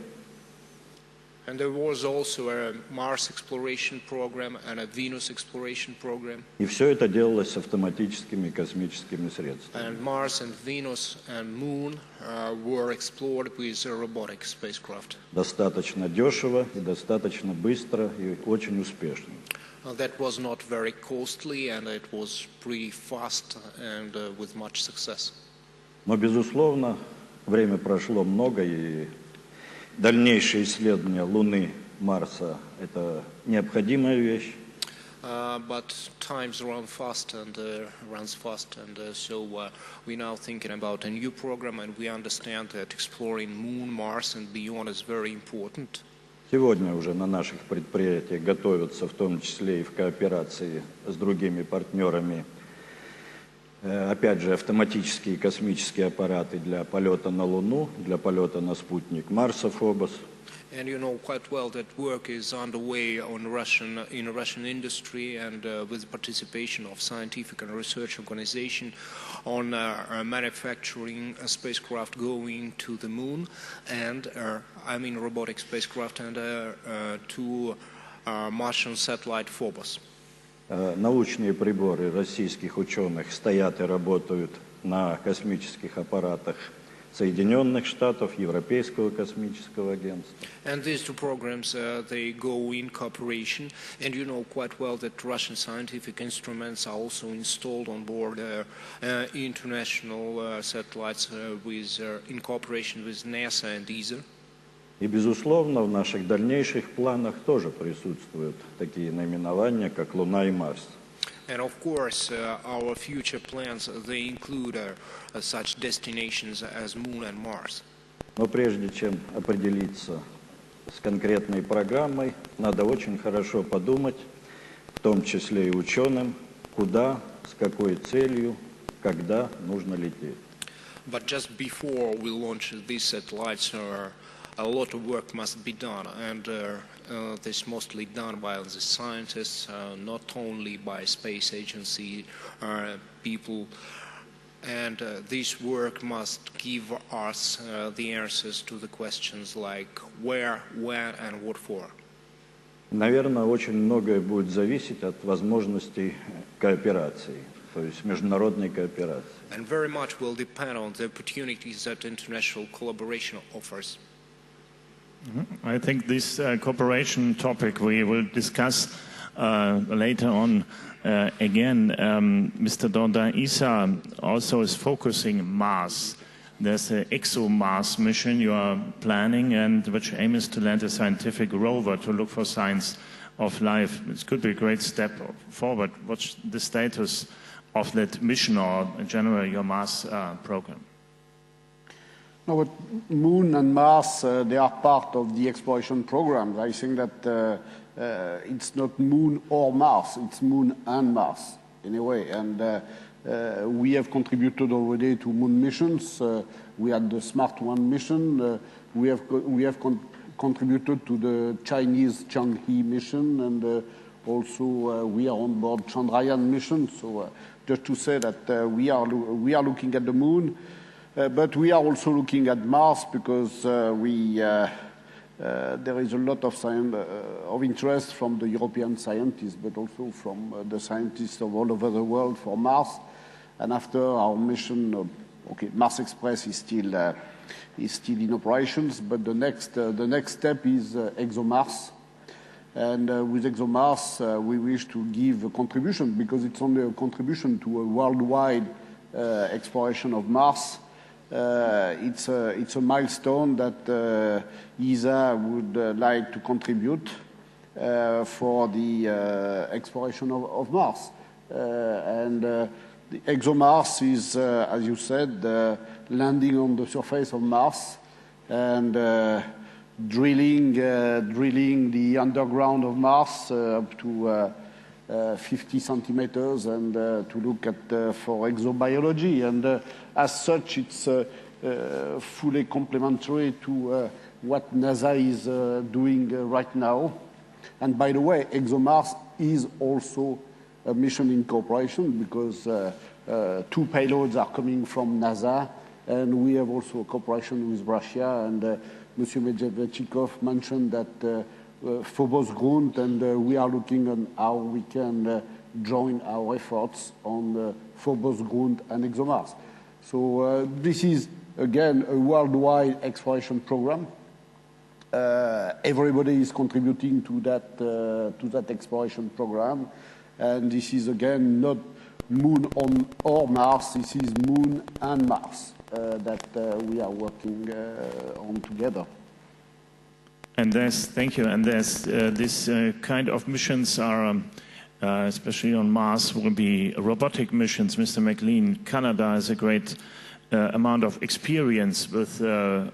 And there was also a Mars exploration program and a Venus exploration program. И все это делалось с автоматическими космическими средствами. And Mars and Venus and Moon were explored with a robotic spacecraft. Достаточно дешево и достаточно быстро и очень успешно. That was not very costly, and it was pretty fast and with much success. Но, безусловно, время прошло много, и дальнейшее исследование Луны, Марса – это необходимая вещь. But times run fast and runs fast, and so we're now thinking about a new program, and we understand that exploring Moon, Mars, and beyond is very important. Сегодня уже на наших предприятиях готовятся, в том числе и в кооперации с другими партнерами, опять же, автоматические космические аппараты для полета на Луну, для полета на спутник Марса, Фобос. And you know quite well that work is underway in Russian industry and with the participation of scientific and research organization on manufacturing a spacecraft going to the moon, and robotic spacecraft, and to Martian satellite Phobos. Научные приборы российских ученых стоят и работают на космических аппаратах Соединенных Штатов, Европейского космического агентства. And these 2 programs, they go in cooperation, and you know quite well that Russian scientific instruments are also installed on board international satellites in cooperation with NASA and ESA. И, безусловно, в наших дальнейших планах тоже присутствуют такие наименования, как Луна и Марс. And of course, our future plans, they include such destinations as Moon and Mars. Но прежде чем определиться с конкретной программой, надо очень хорошо подумать, в том числе и ученым, куда, с какой целью, когда нужно лететь. But just before we launch these satellites, a lot of work must be done, and this mostly done by the scientists, not only by space agency people. And this work must give us the answers to the questions like where, when, and what for. Наверное, очень многое будет зависеть от возможностей кооперации, то есть международной кооперации. And very much will depend on the opportunities that international collaboration offers. I think this cooperation topic we will discuss later on again. Mr. Dorda, ESA also is focusing Mars. There's an ExoMars mission you are planning, and which aim is to land a scientific rover to look for signs of life. It could be a great step forward. What's the status of that mission, or in general your Mars program? No, but Moon and Mars, they are part of the exploration program. I think that it's not Moon or Mars, it's Moon and Mars in a way. And we have contributed already to Moon missions. We had the Smart 1 mission. We have contributed to the Chinese Chang'e mission, and also we are on board Chandrayaan mission. So just to say that we are looking at the Moon. But we are also looking at Mars because there is a lot of interest from the European scientists, but also from the scientists of all over the world for Mars. And after our mission, Mars Express is still in operations, but the next step is ExoMars. And with ExoMars, we wish to give a contribution, because it's only a contribution to a worldwide exploration of Mars. It's a milestone that ESA would like to contribute for the exploration of Mars. And the ExoMars is, as you said, landing on the surface of Mars and drilling the underground of Mars up to 50 centimeters and to look at for exobiology. And as such, it's fully complementary to what NASA is doing right now. And by the way, ExoMars is also a mission in cooperation because 2 payloads are coming from NASA, and we have also a cooperation with Russia. And Monsieur Medvedchikov mentioned that Phobos Grunt, and we are looking on how we can join our efforts on Phobos Grunt and ExoMars. So this is, again, a worldwide exploration program. Everybody is contributing to that exploration program. And this is, again, not Moon or Mars. This is Moon and Mars that we are working on together. And thank you. And this kind of missions are, especially on Mars, will be robotic missions. Mr. McLean, Canada has a great amount of experience with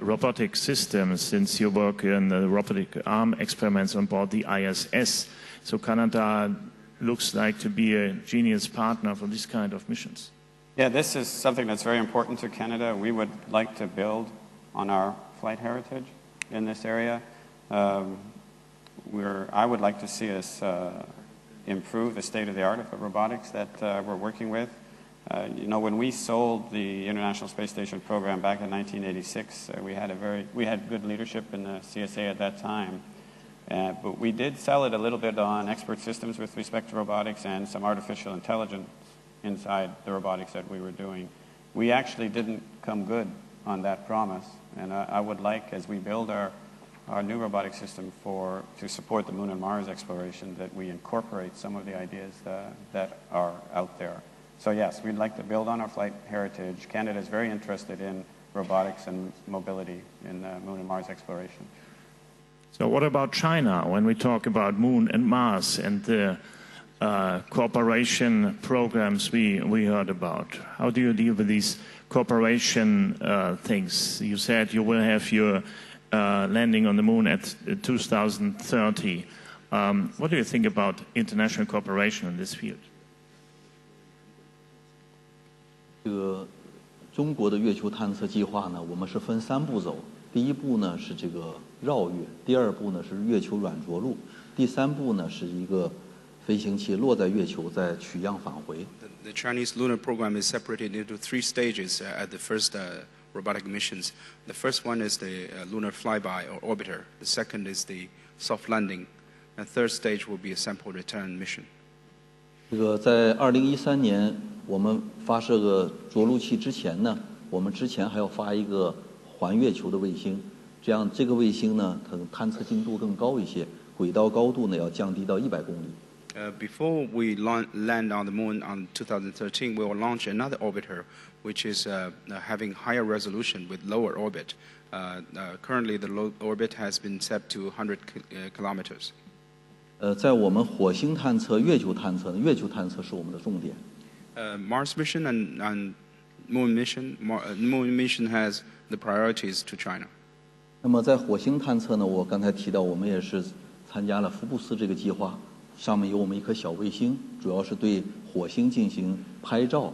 robotic systems since you work in the robotic arm experiments on board the ISS. So Canada looks like to be a genius partner for this kind of missions. Yeah, this is something that's very important to Canada. We would like to build on our flight heritage in this area. I would like to see us improve the state of the art of robotics that we're working with. You know, when we sold the International Space Station program back in 1986, we had good leadership in the CSA at that time. But we did sell it a little bit on expert systems with respect to robotics and some artificial intelligence inside the robotics that we were doing. We actually didn't come good on that promise. And I would like, as we build our new robotic system to support the Moon and Mars exploration, that we incorporate some of the ideas that are out there. So yes, we'd like to build on our flight heritage. Canada is very interested in robotics and mobility in Moon and Mars exploration. So what about China when we talk about Moon and Mars and the cooperation programs we heard about? How do you deal with these cooperation things? You said you will have your landing on the Moon at 2030. What do you think about international cooperation in this field? 这个中国的月球探测计划呢，我们是分3步走。第一步呢是这个绕月，第2步呢是月球软着陆，第3步呢是一个飞行器落在月球再取样返回。The Chinese lunar program is separated into 3 stages at the first robotic missions. The first one is the lunar flyby or orbiter. The second is the soft landing. The third stage will be a sample return mission. 这个在2013年我们发射个着陆器之前呢，我们之前还要发一个环月球的卫星，这样这个卫星呢，它的探测精度更高一些，轨道高度呢要降低到100公里。Before we land on the Moon on 2013, we will launch another orbiter, which is having higher resolution with lower orbit. Currently, the orbit has been set to 100 kilometers. 在我们火星探测、月球探测呢，月球探测是我们的重点。Mars mission and Moon mission, Moon mission has the priorities to China. 那么在火星探测呢，我刚才提到，我们也是参加了福布斯这个计划，上面有我们一颗小卫星，主要是对火星进行拍照，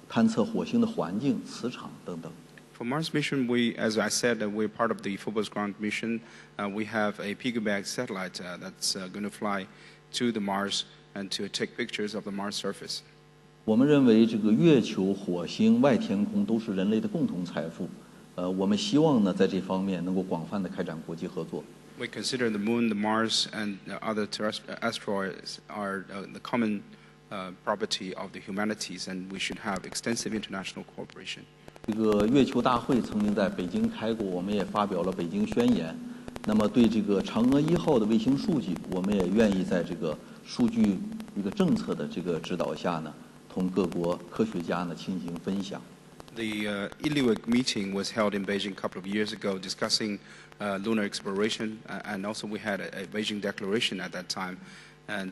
探测火星的环境、磁场等等。For Mars mission, as I said, we're part of the Phobos Grunt mission. We have a piggyback satellite that's going to fly to the Mars and to take pictures of the Mars surface. 我们认为这个月球、火星、外天空都是人类的共同财富。我们希望呢，在这方面能够广泛的开展国际合作。We consider the Moon, the Mars, and other asteroids are the common property of the humanities, and we should have extensive international cooperation. 这个月球大会曾经在北京开过，我们也发表了北京宣言。那么对这个嫦娥1号的卫星数据，我们也愿意在这个数据一个政策的这个指导下呢，同各国科学家呢进行分享。The ILUIC meeting was held in Beijing a couple of years ago discussing lunar exploration, and also we had a Beijing declaration at that time. And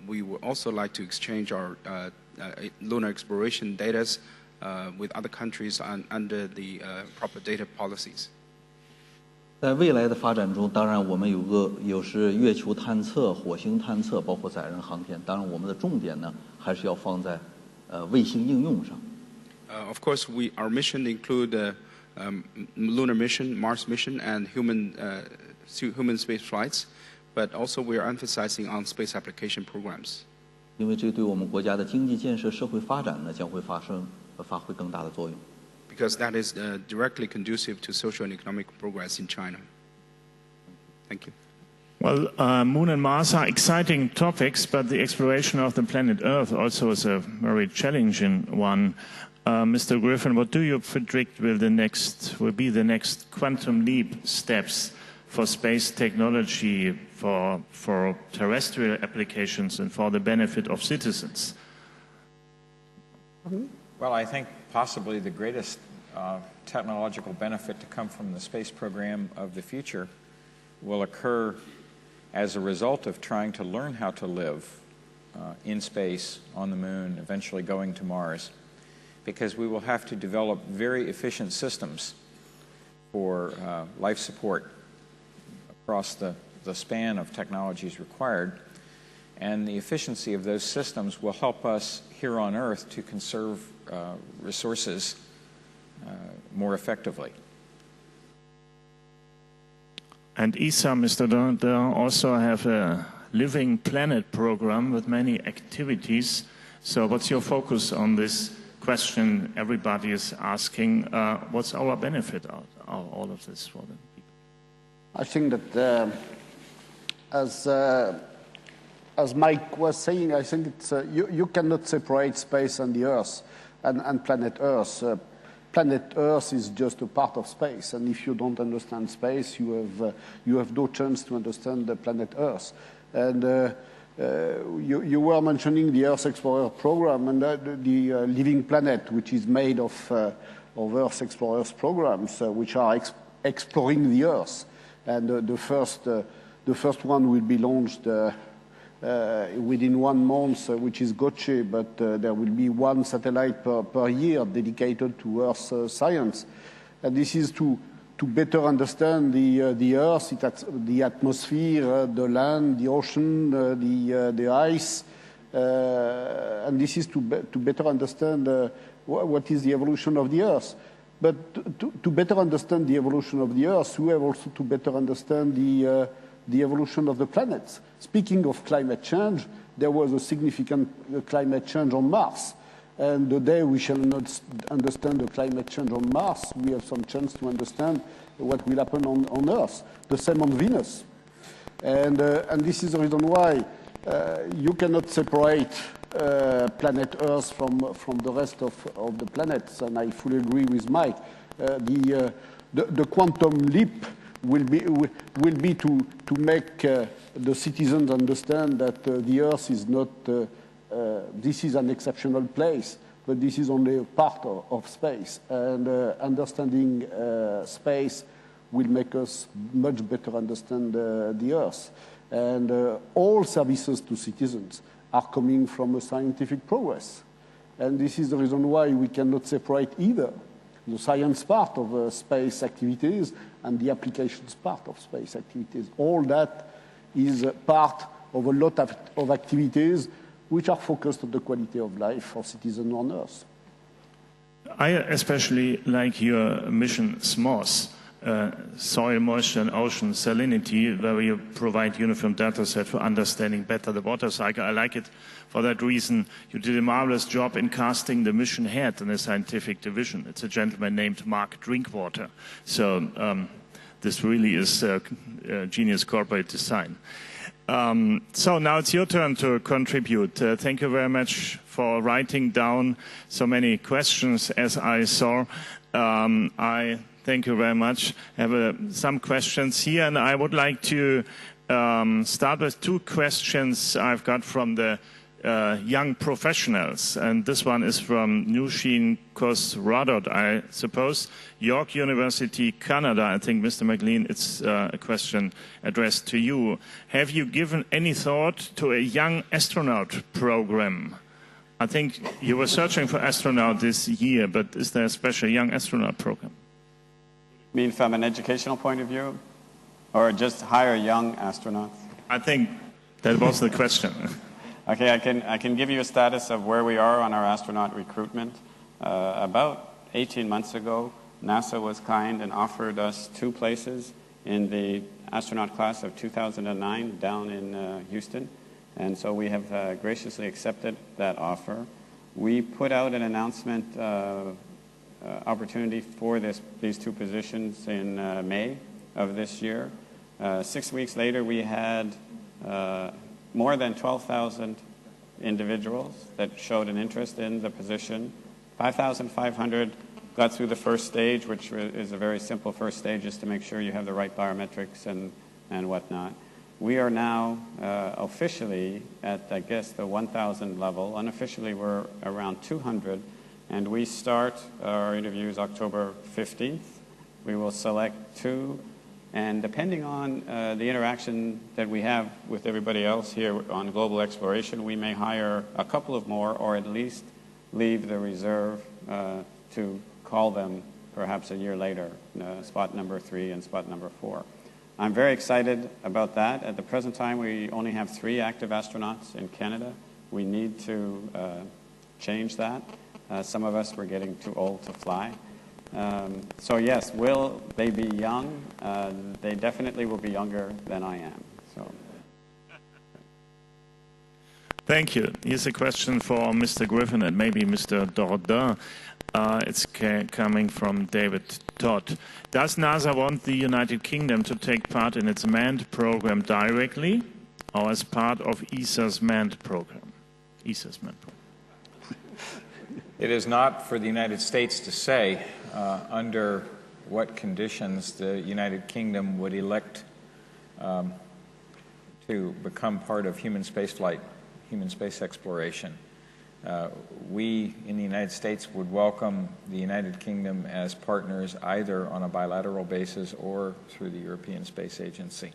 we would also like to exchange our lunar exploration data with other countries under the proper data policies. 在未来的发展中，当然我们有是月球探测、火星探测，包括载人航天。当然，我们的重点呢，还是要放在卫星应用上。Of course, our mission include lunar mission, Mars mission, and human space flights, but also we are emphasizing on space application programs. 因为这对我们国家的经济建设、社会发展呢，将会发挥更大的作用。Because that is directly conducive to social and economic progress in China. Thank you. Well, Moon and Mars are exciting topics, but the exploration of the planet Earth also is a very challenging one. Mr. Griffin, what do you predict will be the next quantum leap steps for space technology, for terrestrial applications, and for the benefit of citizens? Well, I think possibly the greatest technological benefit to come from the space program of the future will occur as a result of trying to learn how to live in space, on the moon, eventually going to Mars, because we will have to develop very efficient systems for life support across the span of technologies required. And the efficiency of those systems will help us here on Earth to conserve resources more effectively. And ESA, Mr. Dundar, also have a Living Planet program with many activities. So what's your focus on this question everybody is asking? What's our benefit out of all of this for them? I think that as Mike was saying, I think it's, you cannot separate space and the Earth and planet Earth. Planet Earth is just a part of space, and if you don't understand space, you have no chance to understand the planet Earth. And you were mentioning the Earth Explorer program and the Living Planet, which is made of Earth Explorers programs, which are exploring the Earth. And the first one will be launched within 1 month, which is Gotche, but there will be 1 satellite per year dedicated to Earth science. And this is to better understand the Earth, the atmosphere, the land, the ocean, the ice. And this is to better understand what is the evolution of the Earth. But to better understand the evolution of the Earth, we have also to better understand the evolution of the planets. Speaking of climate change, there was a significant climate change on Mars. And the day we shall not understand the climate change on Mars, we have some chance to understand what will happen on Earth. The same on Venus. And this is the reason why you cannot separate planet Earth from the rest of the planets. And I fully agree with Mike. The quantum leap will be to make the citizens understand that the Earth is not, this is an exceptional place, but this is only a part of space. And understanding space will make us much better understand the Earth. And all services to citizens are coming from a scientific progress. And this is the reason why we cannot separate either the science part of space activities and the applications part of space activities. All that is part of a lot of activities which are focused on the quality of life for citizens on Earth. I especially like your mission SMOS, soil moisture and ocean salinity, where you provide uniform data set for understanding better the water cycle. I like it for that reason. You did a marvelous job in casting the mission head in the scientific division. It's a gentleman named Mark Drinkwater. So this really is genius corporate design. So now it's your turn to contribute. Thank you very much for writing down so many questions as I saw. I thank you very much. I have some questions here, and I would like to start with 2 questions I've got from the young professionals. And this one is from Nushin Kosradot, I suppose, York University, Canada. I think, Mr. McLean, it's a question addressed to you. Have you given any thought to a young astronaut program? I think you were searching for astronaut this year, but is there a special young astronaut program? You mean from an educational point of view? or just hire young astronauts? I think that was the question. Okay, I can give you a status of where we are on our astronaut recruitment. About 18 months ago, NASA was kind and offered us 2 places in the astronaut class of 2009 down in Houston. And so we have graciously accepted that offer. We put out an announcement opportunity for these 2 positions in May of this year. 6 weeks later, we had more than 12,000 individuals that showed an interest in the position. 5,500 got through the first stage, which is a very simple first stage, just to make sure you have the right biometrics and whatnot. We are now officially at, I guess, the 1,000 level. Unofficially, we're around 200, and we start our interviews October 15th. We will select 2, and depending on the interaction that we have with everybody else here on global exploration, we may hire a couple of more, or at least leave the reserve to call them perhaps a year later, spot number 3 and spot number 4. I'm very excited about that. At the present time, we only have 3 active astronauts in Canada. We need to change that. Some of us were getting too old to fly. So yes, will they be young? They definitely will be younger than I am. So. Thank you. Here's a question for Mr. Griffin and maybe Mr. Dordain. It's coming from David Todd. Does NASA want the United Kingdom to take part in its manned program directly or as part of ESA's manned program? ESA's manned program. It is not for the United States to say under what conditions the United Kingdom would elect to become part of human spaceflight, human space exploration. We in the United States would welcome the United Kingdom as partners either on a bilateral basis or through the European Space Agency.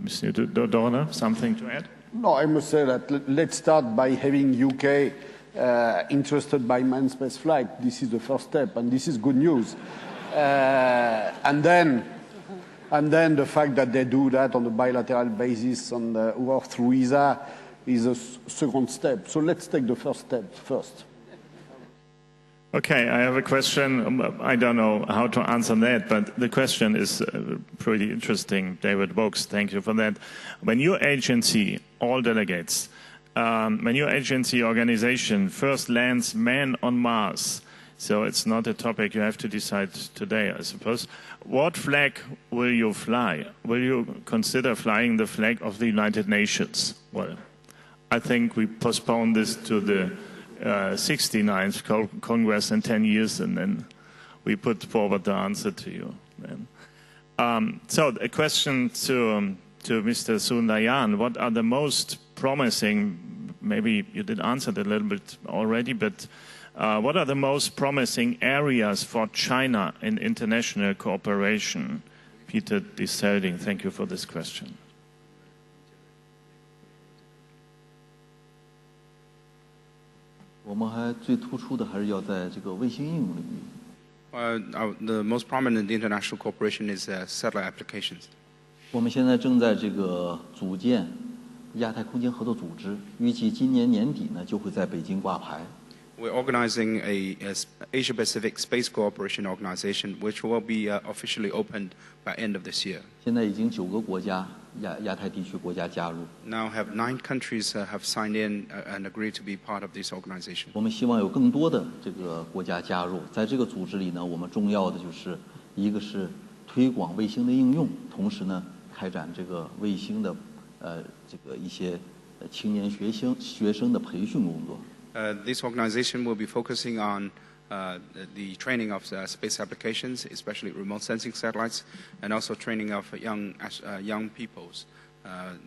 Mr. Dordain, something to add? No, I must say that let's start by having UK interested by manned space flight. This is the first step, and this is good news. And then the fact that they do that on a bilateral basis or through ESA is a second step. So let's take the first step first. Okay, I have a question. I don't know how to answer that, but the question is pretty interesting. David Vokes, thank you for that. When your agency, all delegates, when your agency organization first lands man on Mars, so it's not a topic you have to decide today, I suppose, what flag will you fly? Will you consider flying the flag of the United Nations? Well, I think we postpone this to the 69th Congress in 10 years, and then we put forward the answer to you. So a question to Mr. Sundayan. What are the most promising, maybe you did answer that a little bit already, but what are the most promising areas for China in international cooperation? Peter Deselding, thank you for this question. The most prominent international cooperation is satellite applications. 我们现在正在组建亚太空间合作组织，预计今年年底呢就会在北京挂牌。 We're organizing a Asia-Pacific Space Cooperation Organization, which will be officially opened by end of this year. 现在已经9个国家亚太地区国家加入。 Now have 9 countries have signed in and agreed to be part of this organization. 我们希望有更多的国家加入，在这个组织里呢，我们重要的就是一个是推广卫星的应用，同时呢开展卫星的一些青年学生的培训工作。 This organization will be focusing on the training of space applications, especially remote sensing satellites, and also training of young peoples,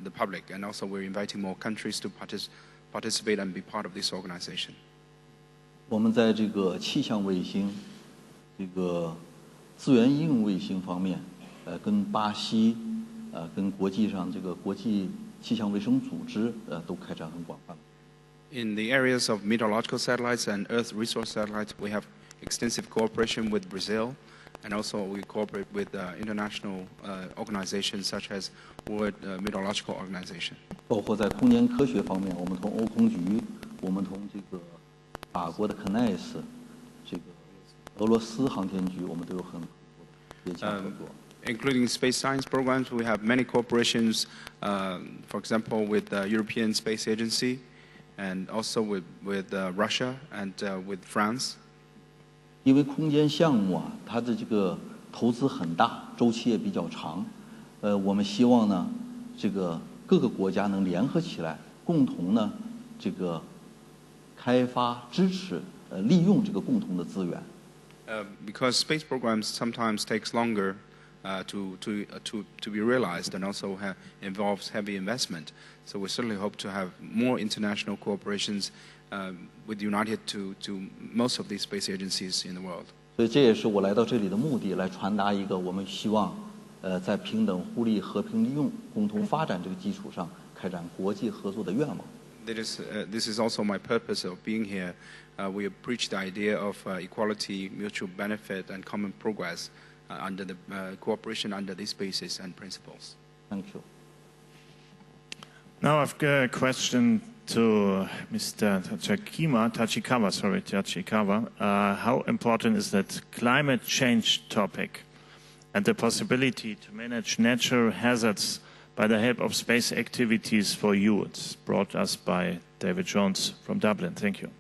the public. And also we're inviting more countries to participate and be part of this organization. 我们在气象卫星、资源应用卫星方面，跟巴西、跟国际上国际气象卫生组织都开展很广泛。 In the areas of meteorological satellites and Earth resource satellites, we have extensive cooperation with Brazil and also we cooperate with international organizations such as World Meteorological Organization. 包括在空间科学方面，我们同欧空局，我们同这个法国的 CNES， 这个俄罗斯航天局，我们都有很接洽合作。Including space science programs, we have many corporations, for example, with the European Space Agency, and also with Russia and with France. 因为空间项目啊，它的这个投资很大，周期也比较长。我们希望呢，这个各个国家能联合起来，共同呢，这个开发、支持、利用这个共同的资源。Because space programs sometimes takes longer to be realized, and also involves heavy investment. So we certainly hope to have more international cooperations with united to most of these space agencies in the world. 所以这也是我来到这里的目的，来传达一个我们希望，在平等互利、和平利用、共同发展这个基础上，开展国际合作的愿望。This is also my purpose of being here. We preach the idea of equality, mutual benefit, and common progress under the cooperation under these bases and principles. Thank you. Now I've got a question to Mr. Tachikawa. How important is that climate change topic and the possibility to manage natural hazards by the help of space activities for you? It's brought us by David Jones from Dublin. Thank you.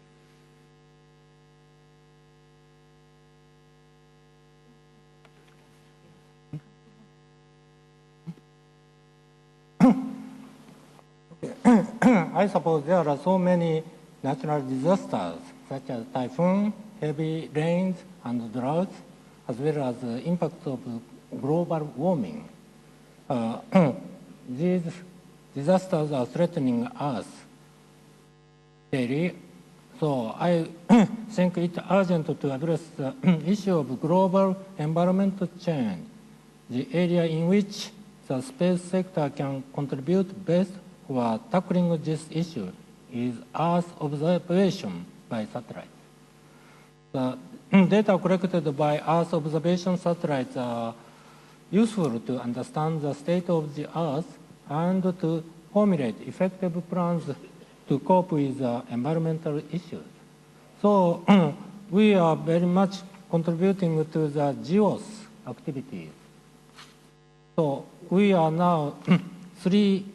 I suppose there are so many natural disasters, such as typhoon, heavy rains, and droughts, as well as the impact of global warming. These disasters are threatening us daily, so I think it's urgent to address the issue of global environmental change, the area in which the space sector can contribute best for tackling this issue is Earth observation by satellite. The data collected by Earth observation satellites are useful to understand the state of the Earth and to formulate effective plans to cope with environmental issues. So we are very much contributing to the GEOS activities. So we are now 3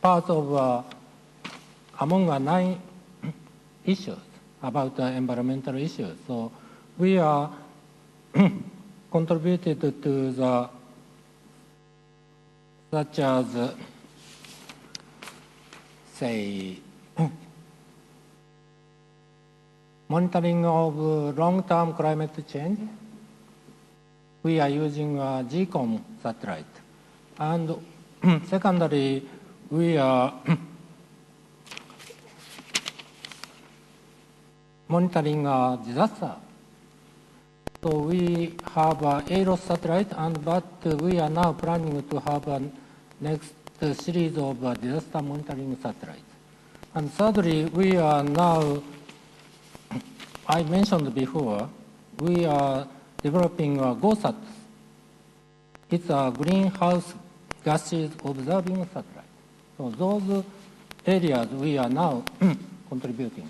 parts of among 9 issues about environmental issues. So we are contributed to the such as say monitoring of long-term climate change. We are using GCOM satellite, and secondly, we are monitoring disaster. So we have AEROS satellite, but we are now planning to have a next series of disaster monitoring satellites. And thirdly, we are now, I mentioned before, we are developing GOSAT. It's a greenhouse gases observing satellite. So those areas we are now contributing.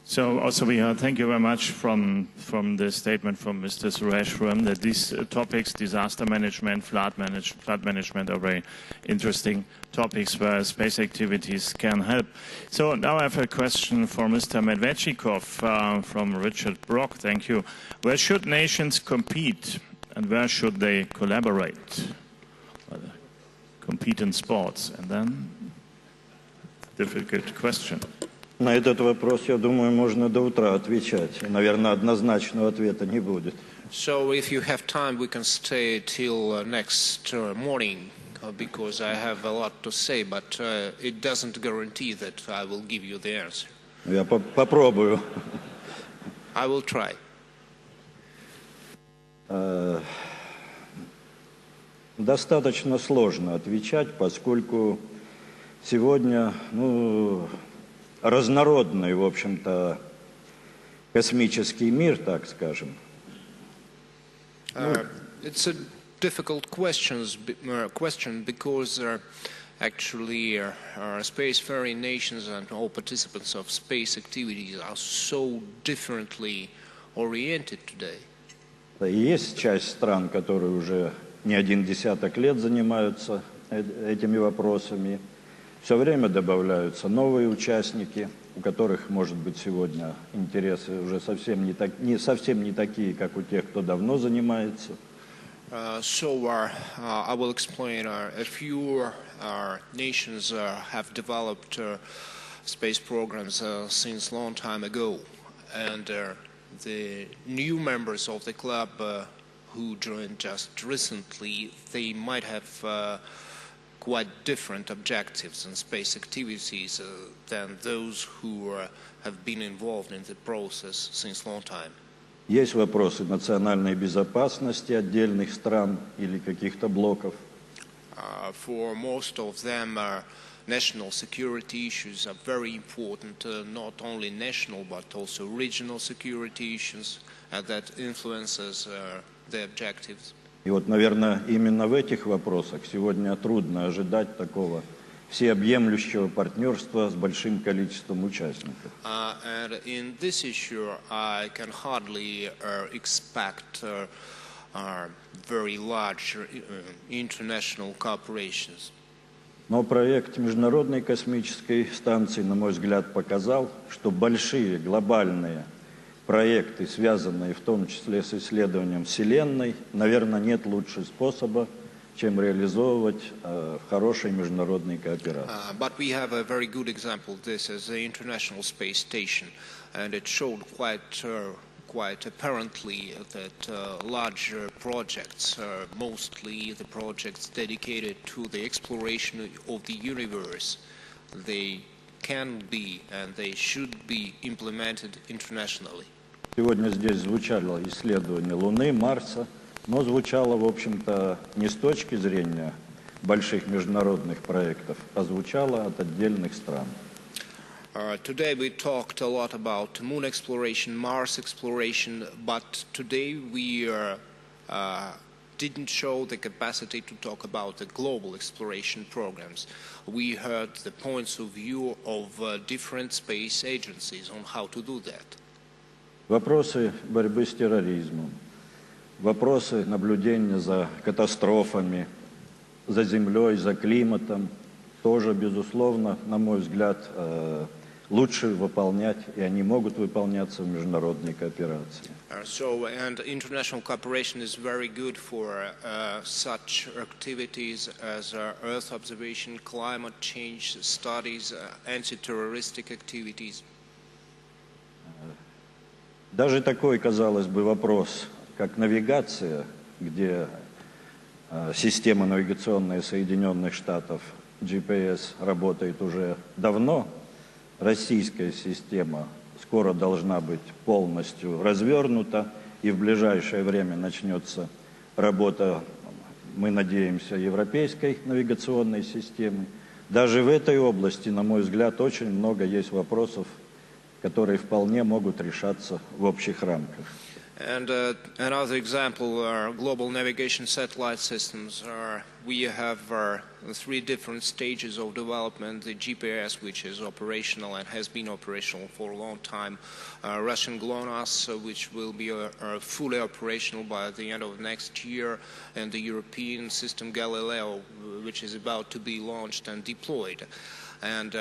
So also we thank you very much from the statement from Mr. Sureshwaram that these topics, disaster management, flood management are very interesting topics where space activities can help. So now I have a question for Mr. Medvedchikov from Richard Brock. Thank you. Where should nations compete and where should they collaborate? Well, compete in sports. And then, difficult question. На этот вопрос, я думаю, можно до утра отвечать. Наверное, однозначного ответа не будет. So if you have time, we can stay till next morning, because I have a lot to say, but it doesn't guarantee that I will give you the answer. Я попробую. I will try. Достаточно сложно отвечать, поскольку сегодня, разнородный, в общем-то, космический мир, так скажем. It's a difficult question because actually spacefaring nations and all participants of space activities are so differently oriented today. Есть часть стран, которые уже не один десяток лет занимаются этими вопросами. Все время добавляются новые участники, у которых, может быть, сегодня интересы уже совсем не такие, как у тех, кто давно занимается. I will explain. A few nations have developed space programs since a long time ago, and the new members of the club who joined just recently, they might have quite different objectives in space activities than those who have been involved in the process since a long time. Есть вопросы национальной безопасности отдельных стран или каких-то блоков. For most of them, national security issues are very important, not only national but also regional security issues, and that influences the objectives. И вот, наверное, именно в этих вопросах сегодня трудно ожидать такого всеобъемлющего партнерства с большим количеством участников. And in this issue, I can hardly expect very large international corporations. Но проект Международной космической станции, на мой взгляд, показал, что большие глобальные проекты, связанные в том числе с исследованием Вселенной, наверное, нет лучшего способа, чем реализовывать в хорошей международной кооперации. But we have a very good example. This is the International Space Station, and it showed quite apparently that larger projects, mostly the projects dedicated to the exploration of the universe, they can be and they should be implemented internationally. Сегодня здесь звучало исследование Луны, Марса, но звучало, в общем-то, не с точки зрения больших международных проектов, а звучало от отдельных стран. Today we talked a lot about moon exploration, Mars exploration, but today we didn't show the capacity to talk about the global exploration programs. We heard the points of view of different space agencies on how to do that. Вопросы борьбы с терроризмом, вопросы наблюдения за катастрофами, за Землей, за климатом, тоже, безусловно, на мой взгляд, лучше выполнять, и они могут выполняться в международной кооперации. And international cooperation is very good for such activities as Earth observation, climate change studies, anti-terroristic activities. Даже такой, казалось бы, вопрос, как навигация, где система навигационная Соединенных Штатов, GPS, работает уже давно, российская система скоро должна быть полностью развернута, и в ближайшее время начнется работа, мы надеемся, европейской навигационной системы. Даже в этой области, на мой взгляд, очень много есть вопросов, которые вполне могут решаться в общих рамках. And another example are global navigation satellite systems. We have three different stages of development. The GPS, which is operational and has been operational for a long time. Russian GLONASS, which will be fully operational by the end of next year. And the European system Galileo, which is about to be launched and deployed. And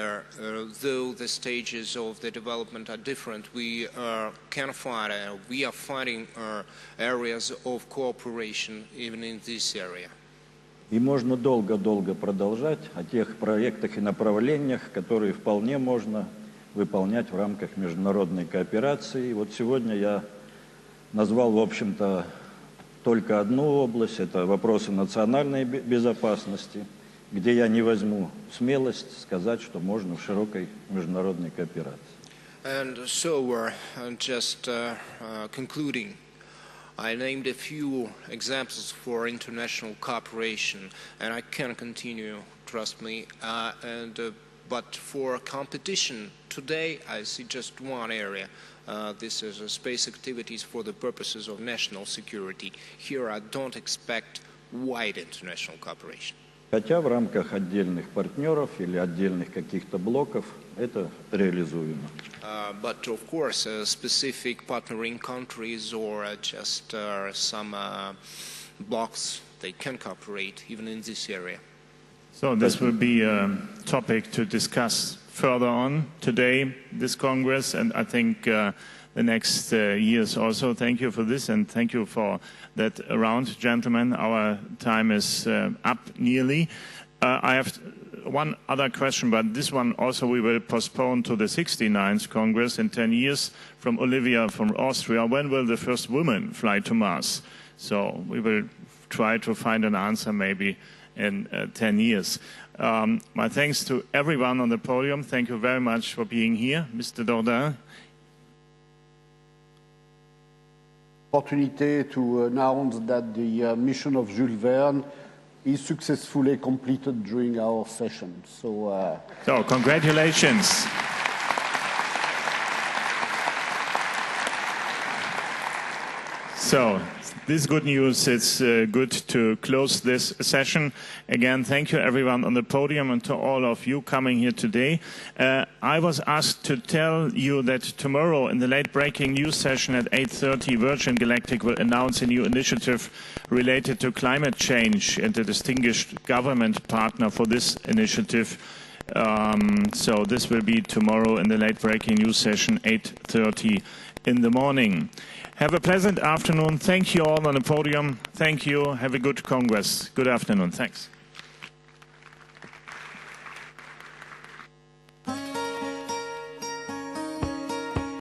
though the stages of the development are different, we can find, we are finding areas of cooperation even in this area. И можно долго-долго продолжать о тех проектах и направлениях, которые вполне можно выполнять в рамках международной кооперации. И вот сегодня я назвал, в общем-то, только одну область, это вопросы национальной безопасности, где я не возьму смелость сказать, что можно в широкой международной кооперации. And so, just concluding, I named a few examples for international cooperation, and I can continue, trust me. And But for competition, today I see just one area. This is space activities for the purposes of national security. Here I don't expect wide international cooperation. Хотя в рамках отдельных партнеров или отдельных каких-то блоков это реализуемо. But of course, specific partnering countries or just some blocks, they can cooperate even in this area. So this will be a topic to discuss further on today, this Congress, and I think the next years also. Thank you for this, and thank you for that round, gentlemen. Our time is up nearly. I have one other question, but this one also we will postpone to the 69th Congress in 10 years. From Olivia from Austria, when will the first woman fly to Mars? So we will try to find an answer maybe in 10 years. My thanks to everyone on the podium. Thank you very much for being here. Mr. Dordain. Opportunity to announce that the mission of Jules Verne is successfully completed during our session. So congratulations. So, this good news, it's good to close this session. Again, thank you everyone on the podium and to all of you coming here today. I was asked to tell you that tomorrow in the late breaking news session at 8:30, Virgin Galactic will announce a new initiative related to climate change and a distinguished government partner for this initiative. So this will be tomorrow in the late breaking news session, 8:30 in the morning. Have a pleasant afternoon. Thank you all on the podium. Thank you. Have a good Congress. Good afternoon. Thanks.